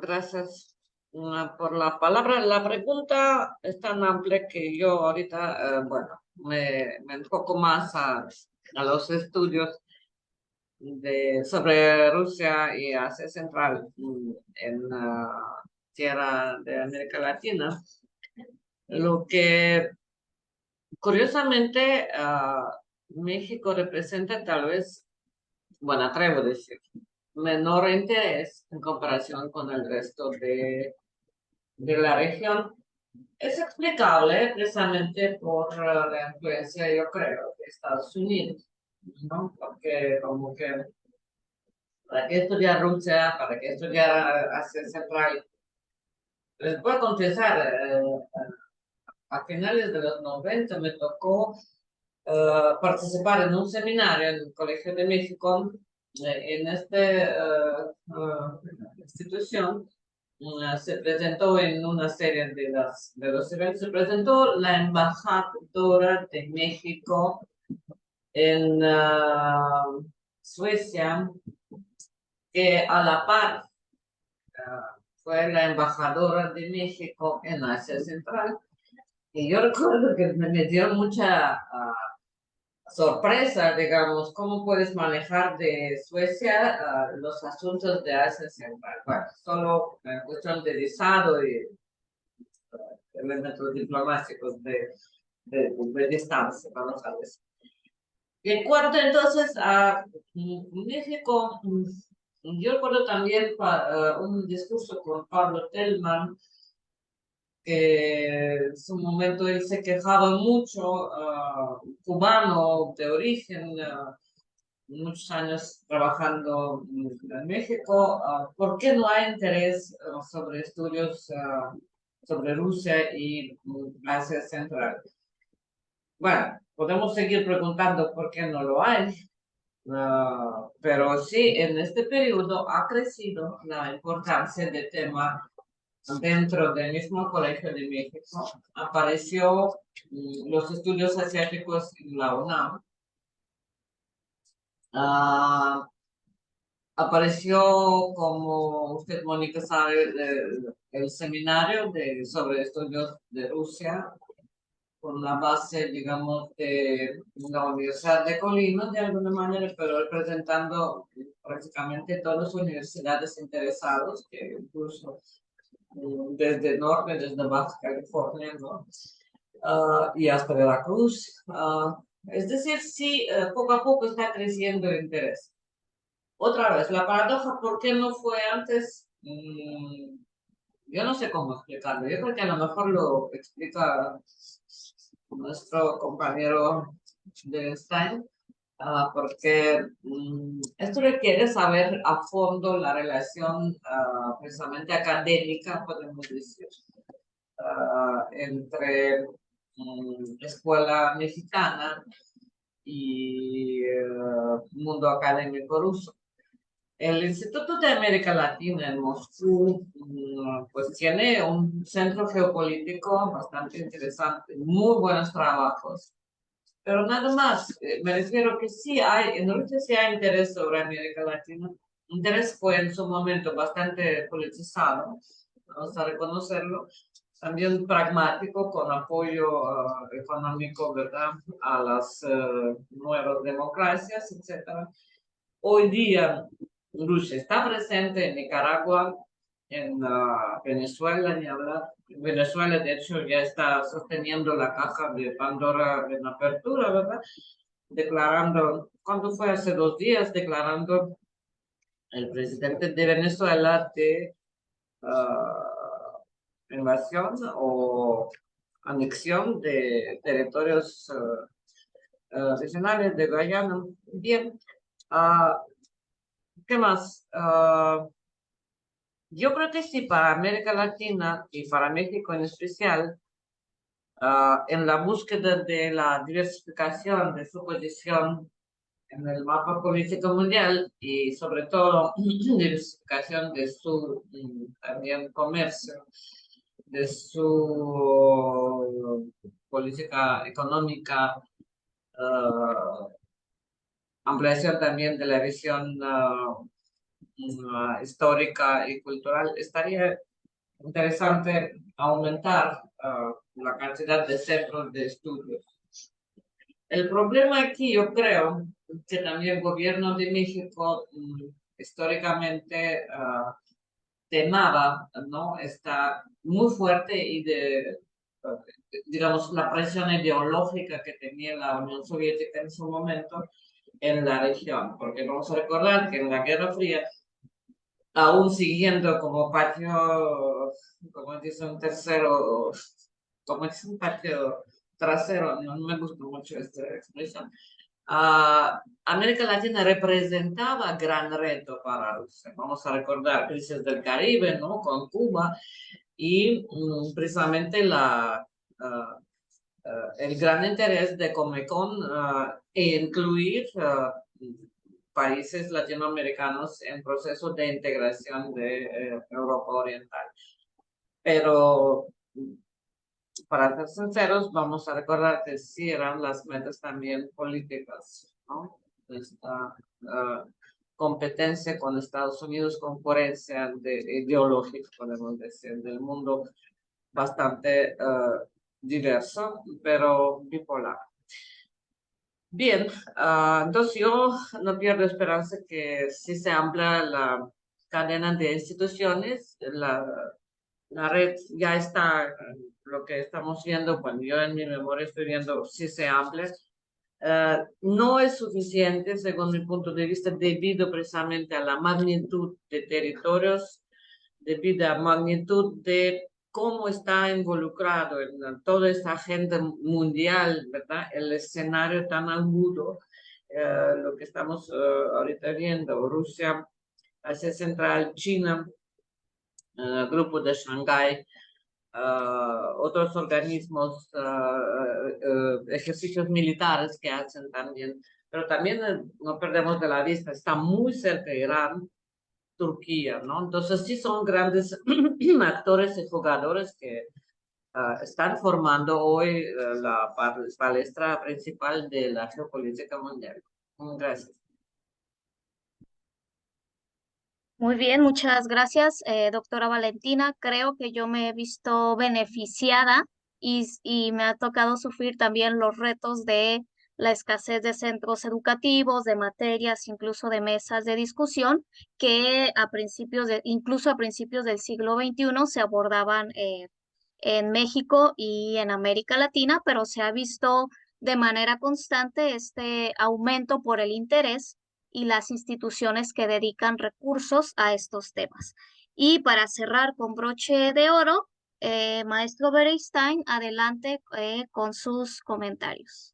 B: Gracias por la palabra. La pregunta es tan amplia que yo ahorita, bueno, me enfoco más a los estudios sobre Rusia y Asia Central en tierra de América Latina. Lo que curiosamente México representa tal vez, bueno, atrevo a decir, menor interés en comparación con el resto de la región. Es explicable precisamente por la influencia, yo creo, de Estados Unidos, ¿no? Porque como que para qué estudiar Rusia, para qué estudiar Asia Central. Les voy a confesar, a finales de los 90 me tocó participar en un seminario en el Colegio de México. En esta institución se presentó en una serie de los eventos, se presentó la embajadora de México en Suecia, que a la par fue la embajadora de México en Asia Central. Y yo recuerdo que me dio mucha sorpresa, digamos, cómo puedes manejar de Suecia los asuntos de Asia Central. Bueno, solo en cuestión de visado y elementos diplomáticos de distancia, vamos a decir. Y en cuanto entonces a México, yo recuerdo también un discurso con Pablo Tellman, que en su momento él se quejaba mucho, cubano de origen, muchos años trabajando en México. ¿Por qué no hay interés sobre estudios sobre Rusia y Asia Central? Bueno, podemos seguir preguntando por qué no lo hay, pero sí, en este periodo ha crecido la importancia del tema dentro del mismo Colegio de México. Apareció los estudios asiáticos en la UNAM. Apareció, como usted, Mónica, sabe, el seminario sobre estudios de Rusia, con la base, digamos, de la Universidad de Colima, de alguna manera, pero representando prácticamente todas las universidades interesadas, que incluso desde norte, desde Baja California, ¿no? Y hasta Veracruz. Es decir, sí, poco a poco está creciendo el interés. Otra vez, la paradoja, ¿por qué no fue antes? Yo no sé cómo explicarlo. Yo creo que a lo mejor lo explica nuestro compañero de Stein, porque esto requiere saber a fondo la relación precisamente académica, podemos decir, entre escuela mexicana y mundo académico ruso. El Instituto de América Latina en Moscú, pues tiene un centro geopolítico bastante interesante, muy buenos trabajos. Pero nada más, me refiero que sí hay, en Rusia sí hay interés sobre América Latina. Interés fue en su momento bastante politizado, vamos a reconocerlo. También pragmático, con apoyo económico, ¿verdad?, a las nuevas democracias, etcétera. Hoy día, Rusia está presente en Nicaragua, en Venezuela, ni hablar. Venezuela, de hecho, ya está sosteniendo la caja de Pandora en apertura, ¿verdad? Declarando, ¿cuándo fue? Hace 2 días, declarando el presidente de Venezuela de invasión o anexión de territorios regionales de Guyana. Bien. ¿Qué más? Yo creo que sí, para América Latina y para México en especial, en la búsqueda de la diversificación de su posición en el mapa político mundial y sobre todo diversificación de su también comercio, de su política económica, ampliación también de la visión histórica y cultural, estaría interesante aumentar la cantidad de centros de estudios. El problema aquí, yo creo, que también el gobierno de México históricamente temaba, ¿no? Está muy fuerte y digamos, la presión ideológica que tenía la Unión Soviética en su momento en la región, porque vamos a recordar que en la Guerra Fría, aún siguiendo como patio, como dice un tercero, como es un patio trasero, no me gusta mucho esta expresión. América Latina representaba gran reto para Rusia. Vamos a recordar crisis del Caribe, ¿no?, con Cuba y precisamente el gran interés de Comecon e incluir países latinoamericanos en proceso de integración de Europa Oriental. Pero, para ser sinceros, vamos a recordar que sí eran las metas también políticas, ¿no? Esta competencia con Estados Unidos, concurrencia ideológica, podemos decir, del mundo bastante diverso, pero bipolar. Bien, entonces yo no pierdo esperanza que si se amplía la cadena de instituciones, la red ya está, lo que estamos viendo, bueno, yo en mi memoria estoy viendo si se amplía. No es suficiente, según mi punto de vista, debido precisamente a la magnitud de territorios, debido a la magnitud de cómo está involucrado en toda esta agenda mundial, ¿verdad? El escenario tan agudo, lo que estamos ahorita viendo, Rusia, Asia Central, China, Grupo de Shanghái, otros organismos, ejercicios militares que hacen también, pero también no perdemos de la vista, está muy cerca de Irán, Turquía, ¿no? Entonces sí son grandes actores y jugadores que están formando hoy la palestra principal de la geopolítica mundial. Gracias.
A: Muy bien, muchas gracias, doctora Valentina. Creo que yo me he visto beneficiada y me ha tocado sufrir también los retos de la escasez de centros educativos, de materias, incluso de mesas de discusión, que incluso a principios del siglo XXI se abordaban en México y en América Latina, pero se ha visto de manera constante este aumento por el interés y las instituciones que dedican recursos a estos temas. Y para cerrar con broche de oro, maestro Beristain, adelante con sus comentarios.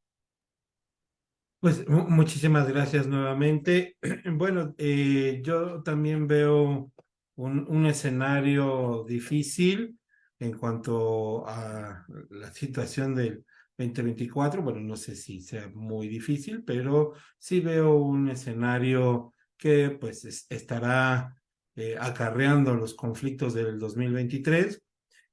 C: Pues muchísimas gracias nuevamente. Bueno, yo también veo un escenario difícil en cuanto a la situación del 2024. Bueno, no sé si sea muy difícil, pero sí veo un escenario que pues estará acarreando los conflictos del 2023.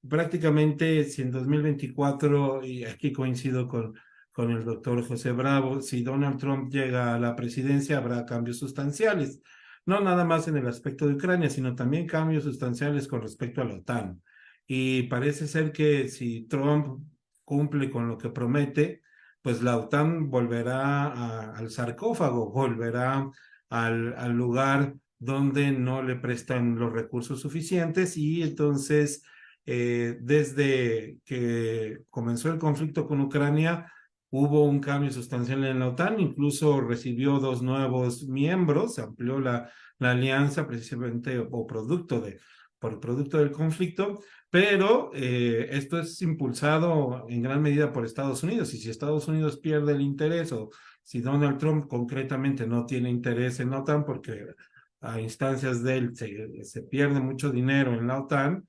C: Prácticamente, si en 2024, y aquí coincido con el doctor José Bravo, si Donald Trump llega a la presidencia, habrá cambios sustanciales, no nada más en el aspecto de Ucrania, sino también cambios sustanciales con respecto a la OTAN. Y parece ser que si Trump cumple con lo que promete, pues la OTAN volverá al sarcófago, volverá al lugar donde no le prestan los recursos suficientes, y entonces desde que comenzó el conflicto con Ucrania, hubo un cambio sustancial en la OTAN, incluso recibió 2 nuevos miembros, se amplió la alianza precisamente por producto del conflicto, pero esto es impulsado en gran medida por Estados Unidos, y si Estados Unidos pierde el interés, o si Donald Trump concretamente no tiene interés en la OTAN, porque a instancias de él se pierde mucho dinero en la OTAN,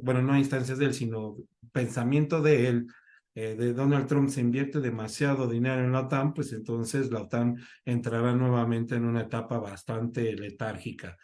C: bueno, no a instancias de él, sino pensamiento de él, de Donald Trump, se invierte demasiado dinero en la OTAN, pues entonces la OTAN entrará nuevamente en una etapa bastante letárgica,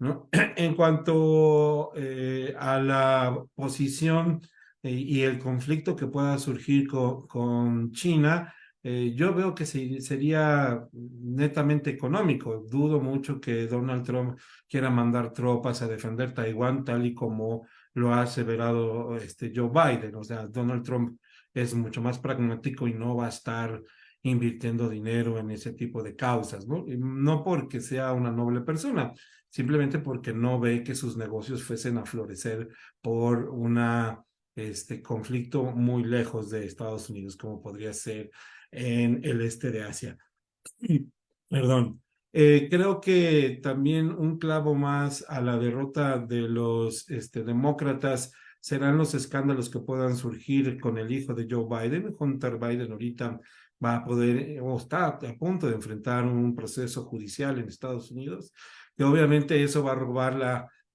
C: ¿no? En cuanto a la posición y el conflicto que pueda surgir con China, yo veo que sería netamente económico. Dudo mucho que Donald Trump quiera mandar tropas a defender Taiwán, tal y como lo ha aseverado Joe Biden. O sea, Donald Trump es mucho más pragmático y no va a estar invirtiendo dinero en ese tipo de causas, ¿no? Y no porque sea una noble persona, simplemente porque no ve que sus negocios fuesen a florecer por conflicto muy lejos de Estados Unidos, como podría ser en el este de Asia. Perdón. Creo que también un clavo más a la derrota de los demócratas serán los escándalos que puedan surgir con el hijo de Joe Biden. Hunter Biden ahorita va a poder, o está a punto de enfrentar un proceso judicial en Estados Unidos, que obviamente eso va a robar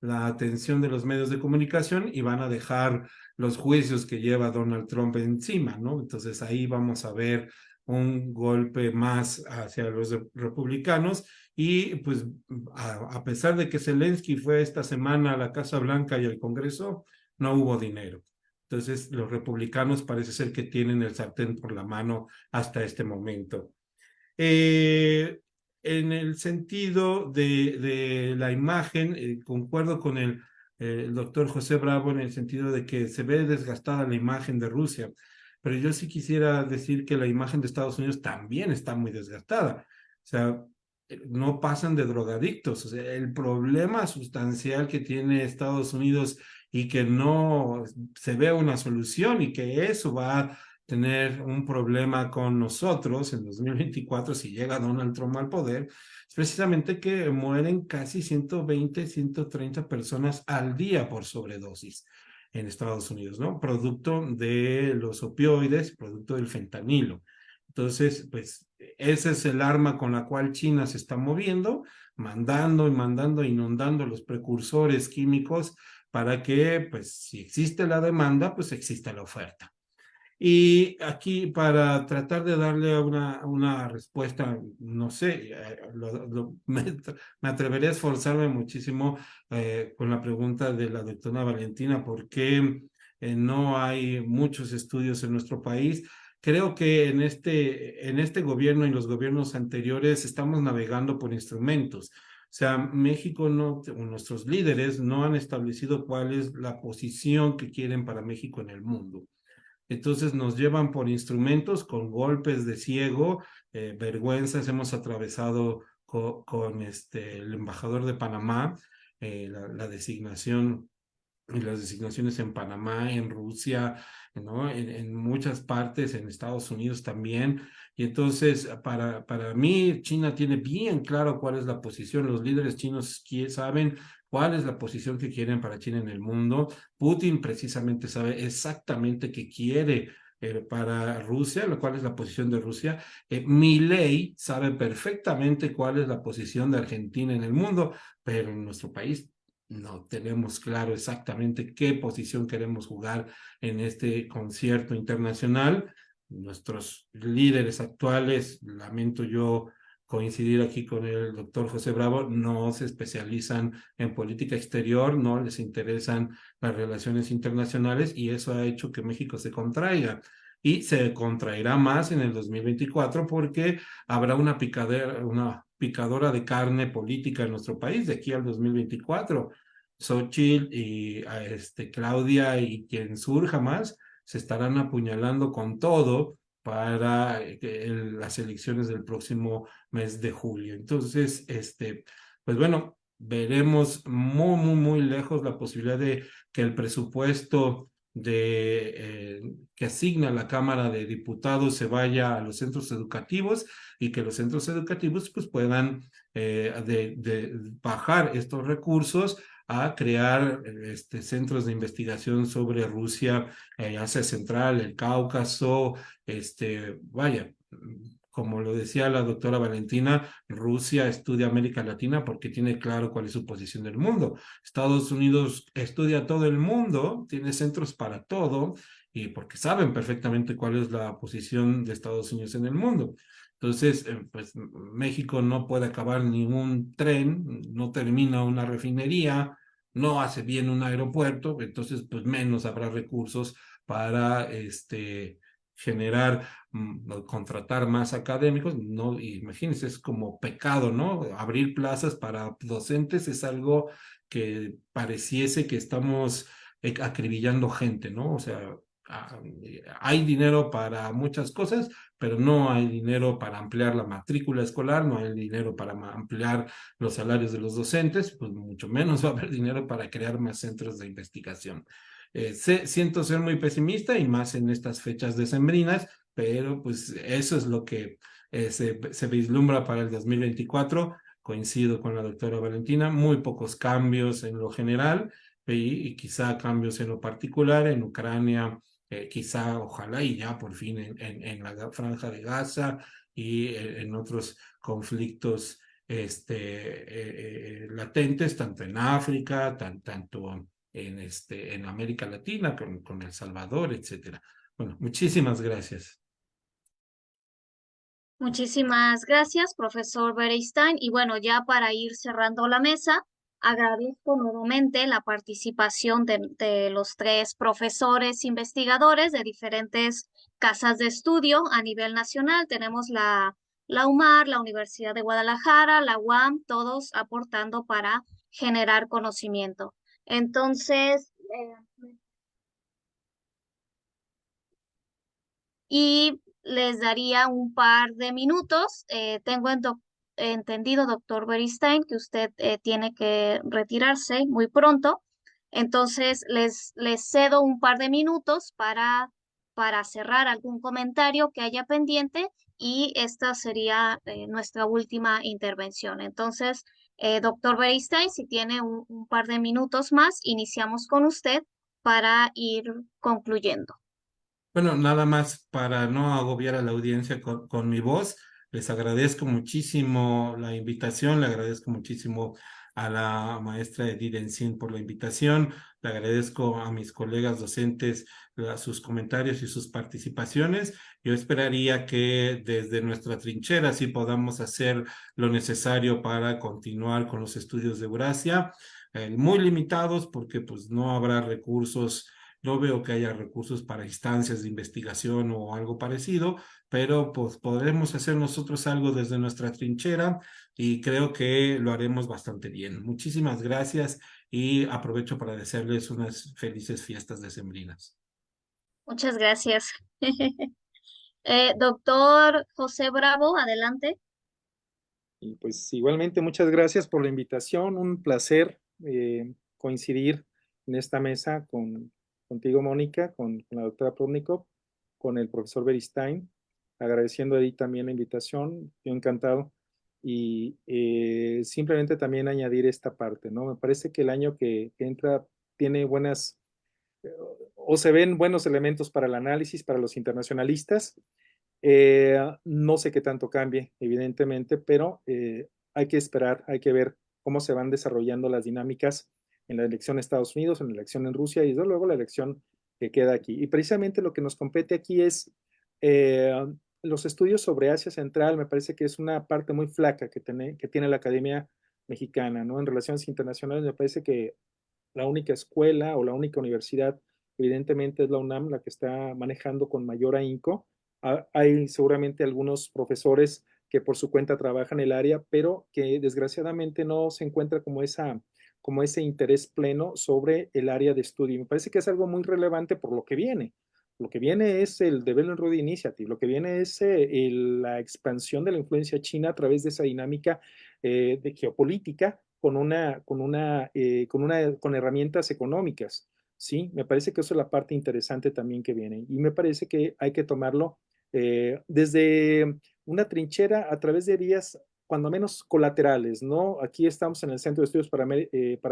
C: la atención de los medios de comunicación, y van a dejar los juicios que lleva Donald Trump encima, ¿no? Entonces ahí vamos a ver un golpe más hacia los republicanos, y pues a pesar de que Zelensky fue esta semana a la Casa Blanca y al Congreso, no hubo dinero. Entonces los republicanos parece ser que tienen el sartén por la mano hasta este momento. En el sentido de la imagen, concuerdo con el doctor José Bravo en el sentido de que se ve desgastada la imagen de Rusia, pero yo sí quisiera decir que la imagen de Estados Unidos también está muy desgastada. O sea, no pasan de drogadictos. O sea, el problema sustancial que tiene Estados Unidos, y que no se ve una solución, y que eso va a tener un problema con nosotros en 2024 si llega Donald Trump al poder, es precisamente que mueren casi 120, 130 personas al día por sobredosis en Estados Unidos, ¿no? Producto de los opioides, producto del fentanilo. Entonces, pues ese es el arma con la cual China se está moviendo, mandando y mandando, inundando los precursores químicos para que, pues, si existe la demanda, pues existe la oferta. Y aquí, para tratar de darle una respuesta, no sé, me atrevería a esforzarme muchísimo con la pregunta de la doctora Valentina: ¿por qué no hay muchos estudios en nuestro país? Creo que en este gobierno y los gobiernos anteriores estamos navegando por instrumentos. O sea, México no, nuestros líderes no han establecido cuál es la posición que quieren para México en el mundo. Entonces nos llevan por instrumentos con golpes de ciego, vergüenzas hemos atravesado con el embajador de Panamá, la designación y las designaciones en Panamá, en Rusia, ¿no? En muchas partes, en Estados Unidos también. Y entonces, para mí, China tiene bien claro cuál es la posición. Los líderes chinos saben cuál es la posición que quieren para China en el mundo. Putin precisamente sabe exactamente qué quiere para Rusia, cuál es la posición de Rusia. Milei sabe perfectamente cuál es la posición de Argentina en el mundo, pero en nuestro país no tenemos claro exactamente qué posición queremos jugar en este concierto internacional. Nuestros líderes actuales, lamento yo coincidir aquí con el doctor José Bravo, no se especializan en política exterior, no les interesan las relaciones internacionales y eso ha hecho que México se contraiga. Y se contraerá más en el 2024 porque habrá una picadora de carne política en nuestro país de aquí al 2024. Xochitl y Claudia y quien surja más se estarán apuñalando con todo para las elecciones del próximo mes de julio. Entonces, pues bueno, veremos muy, muy, muy lejos la posibilidad de que el presupuesto que asigna la Cámara de Diputados se vaya a los centros educativos y que los centros educativos pues puedan bajar estos recursos a crear centros de investigación sobre Rusia, Asia Central, el Cáucaso, vaya, como lo decía la doctora Valentina, Rusia estudia América Latina porque tiene claro cuál es su posición del mundo. Estados Unidos estudia todo el mundo, tiene centros para todo y porque saben perfectamente cuál es la posición de Estados Unidos en el mundo. Entonces, pues México no puede acabar ningún tren, no termina una refinería, no hace bien un aeropuerto, entonces pues menos habrá recursos para generar, contratar más académicos. No, imagínense, es como pecado, ¿no? Abrir plazas para docentes es algo que pareciese que estamos acribillando gente, ¿no? O sea, hay dinero para muchas cosas, pero no hay dinero para ampliar la matrícula escolar, no hay dinero para ampliar los salarios de los docentes, pues mucho menos va a haber dinero para crear más centros de investigación. Siento ser muy pesimista y más en estas fechas decembrinas, pero pues eso es lo que se vislumbra para el 2024. Coincido con la doctora Valentina, muy pocos cambios en lo general y quizá cambios en lo particular. En Ucrania, quizá, ojalá y ya por fin en la franja de Gaza y en otros conflictos latentes, tanto en África, tanto en América Latina, con El Salvador, etcétera. Bueno, muchísimas gracias.
A: Muchísimas gracias, profesor Beristain. Y bueno, ya para ir cerrando la mesa, agradezco nuevamente la participación de los tres profesores investigadores de diferentes casas de estudio a nivel nacional. Tenemos la UMAR, la Universidad de Guadalajara, la UAM, todos aportando para generar conocimiento. Entonces, y les daría un par de minutos. Tengo entendido, doctor Beristain, que usted tiene que retirarse muy pronto. Entonces, les cedo un par de minutos para cerrar algún comentario que haya pendiente y esta sería nuestra última intervención. Entonces, doctor Beristain, si tiene un par de minutos más, iniciamos con usted para ir concluyendo.
C: Bueno, nada más para no agobiar a la audiencia con mi voz, les agradezco muchísimo la invitación, le agradezco muchísimo a la maestra Edith Encín por la invitación, le agradezco a mis colegas docentes sus comentarios y sus participaciones. Yo esperaría que desde nuestra trinchera sí podamos hacer lo necesario para continuar con los estudios de Eurasia, muy limitados porque pues no habrá recursos. No veo que haya recursos para instancias de investigación o algo parecido, pero pues podremos hacer nosotros algo desde nuestra trinchera y creo que lo haremos bastante bien. Muchísimas gracias y aprovecho para desearles unas felices fiestas decembrinas.
A: Muchas gracias. Doctor José Bravo, adelante.
D: Y pues igualmente muchas gracias por la invitación, un placer coincidir en esta mesa contigo, Mónica, con la doctora Prudnikov, con el profesor Beristain, agradeciendo a Edith también la invitación, yo encantado, y simplemente también añadir esta parte, ¿no? Me parece que el año que entra tiene buenas, o se ven buenos elementos para el análisis, para los internacionalistas. No sé qué tanto cambie, evidentemente, pero hay que esperar, hay que ver cómo se van desarrollando las dinámicas en la elección en Estados Unidos, en la elección en Rusia y desde luego la elección que queda aquí. Y precisamente lo que nos compete aquí es los estudios sobre Asia Central me parece que es una parte muy flaca que tiene la Academia Mexicana, ¿no? En relaciones internacionales me parece que la única escuela o la única universidad, evidentemente, es la UNAM, la que está manejando con mayor ahínco. Hay seguramente algunos profesores que por su cuenta trabajan el área, pero que desgraciadamente no se encuentra como ese interés pleno sobre el área de estudio. Y me parece que es algo muy relevante por lo que viene. Lo que viene es el Belt and Road Initiative, lo que viene es la expansión de la influencia china a través de esa dinámica de geopolítica con herramientas económicas. Sí, me parece que eso es la parte interesante también que viene. Y me parece que hay que tomarlo desde una trinchera a través de vías, cuando menos colaterales, ¿no? Aquí estamos en el Centro de Estudios para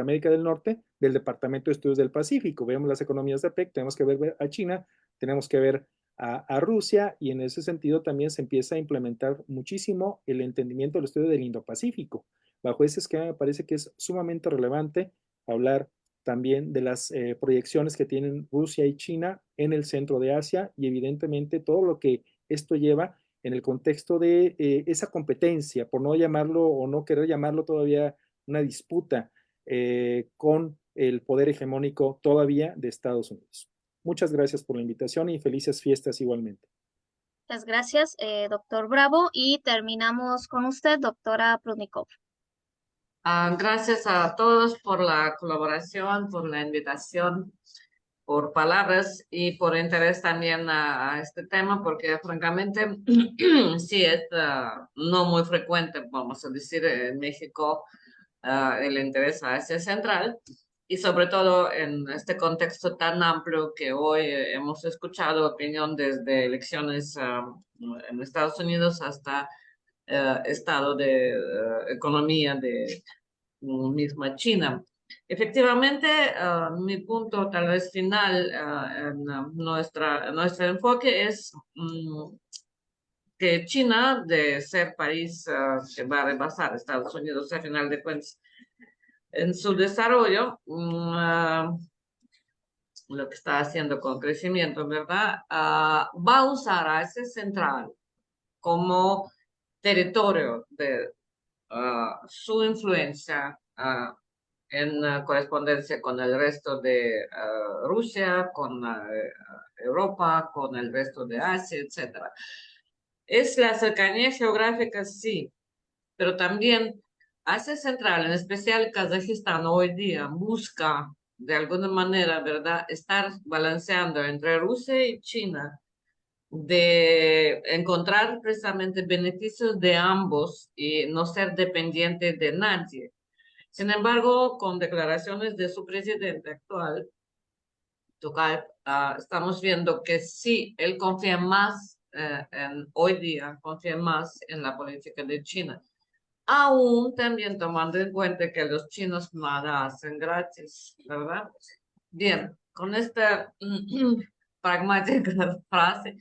D: América del Norte del Departamento de Estudios del Pacífico. Vemos las economías de APEC, tenemos que ver a China, tenemos que ver a Rusia, y en ese sentido también se empieza a implementar muchísimo el entendimiento del estudio del Indo-Pacífico. Bajo ese esquema me parece que es sumamente relevante hablar también de las proyecciones que tienen Rusia y China en el centro de Asia, y evidentemente todo lo que esto lleva en el contexto de esa competencia, por no llamarlo o no querer llamarlo todavía una disputa con el poder hegemónico todavía de Estados Unidos. Muchas gracias por la invitación y felices fiestas igualmente.
A: Muchas gracias, doctor Bravo. Y terminamos con usted, doctora Prudnikov.
B: Gracias a todos por la colaboración, por la invitación, por palabras y por interés también a este tema, porque francamente sí es no muy frecuente, vamos a decir, en México el interés a Asia Central, y sobre todo en este contexto tan amplio que hoy hemos escuchado opinión desde elecciones en Estados Unidos hasta estado de economía de misma China. Efectivamente, mi punto tal vez final en nuestro enfoque es que China, de ser país que va a rebasar a Estados Unidos a final de cuentas en su desarrollo, lo que está haciendo con crecimiento, ¿verdad? Va a usar a ese central como territorio de su influencia en correspondencia con el resto de Rusia, con Europa, con el resto de Asia, etc. Es la cercanía geográfica, sí, pero también Asia Central, en especial Kazajistán, hoy día busca de alguna manera, ¿verdad?, estar balanceando entre Rusia y China, de encontrar precisamente beneficios de ambos y no ser dependiente de nadie. Sin embargo, con declaraciones de su presidente actual, Tokayev, estamos viendo que sí, él confía más hoy día, confía más en la política de China, aún también tomando en cuenta que los chinos nada hacen gratis, ¿verdad? Bien, con esta pragmática frase,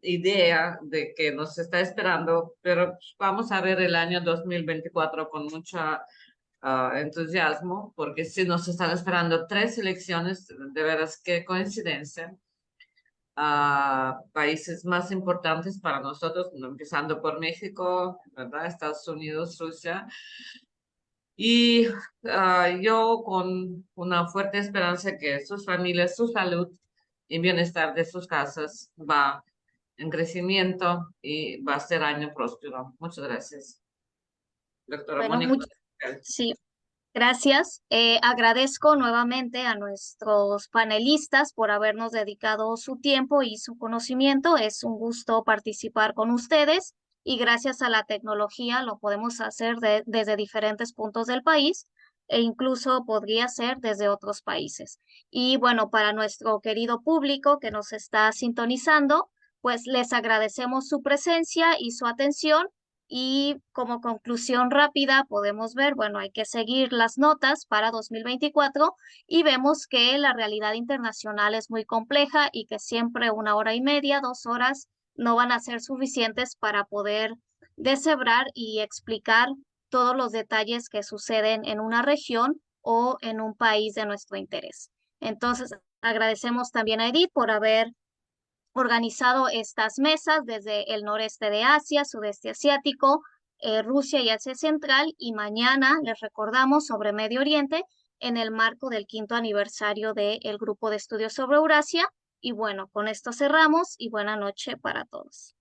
B: idea de que nos está esperando, pero vamos a ver el año 2024 con mucha entusiasmo, porque si nos están esperando 3 elecciones, de veras qué coincidencia. Países más importantes para nosotros, empezando por México, ¿verdad? Estados Unidos, Rusia. Y yo con una fuerte esperanza que sus familias, su salud y bienestar de sus casas va en crecimiento y va a ser año próspero. Muchas gracias. Doctora
A: Bueno,
B: Mónica.
A: sí, gracias. Agradezco nuevamente a nuestros panelistas por habernos dedicado su tiempo y su conocimiento. Es un gusto participar con ustedes, y gracias a la tecnología lo podemos hacer desde diferentes puntos del país, e incluso podría ser desde otros países. Y bueno, para nuestro querido público que nos está sintonizando, pues les agradecemos su presencia y su atención. Y como conclusión rápida podemos ver, bueno, hay que seguir las notas para 2024, y vemos que la realidad internacional es muy compleja y que siempre 1 hora y media, 2 horas no van a ser suficientes para poder deshebrar y explicar todos los detalles que suceden en una región o en un país de nuestro interés. Entonces, agradecemos también a Edith por haber organizado estas mesas desde el noreste de Asia, sudeste asiático, Rusia y Asia Central, y mañana les recordamos sobre Medio Oriente en el marco del 5º aniversario del Grupo de Estudios sobre Eurasia. Y bueno, con esto cerramos y buena noche para todos.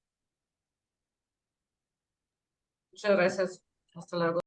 B: Muchas gracias. Hasta luego.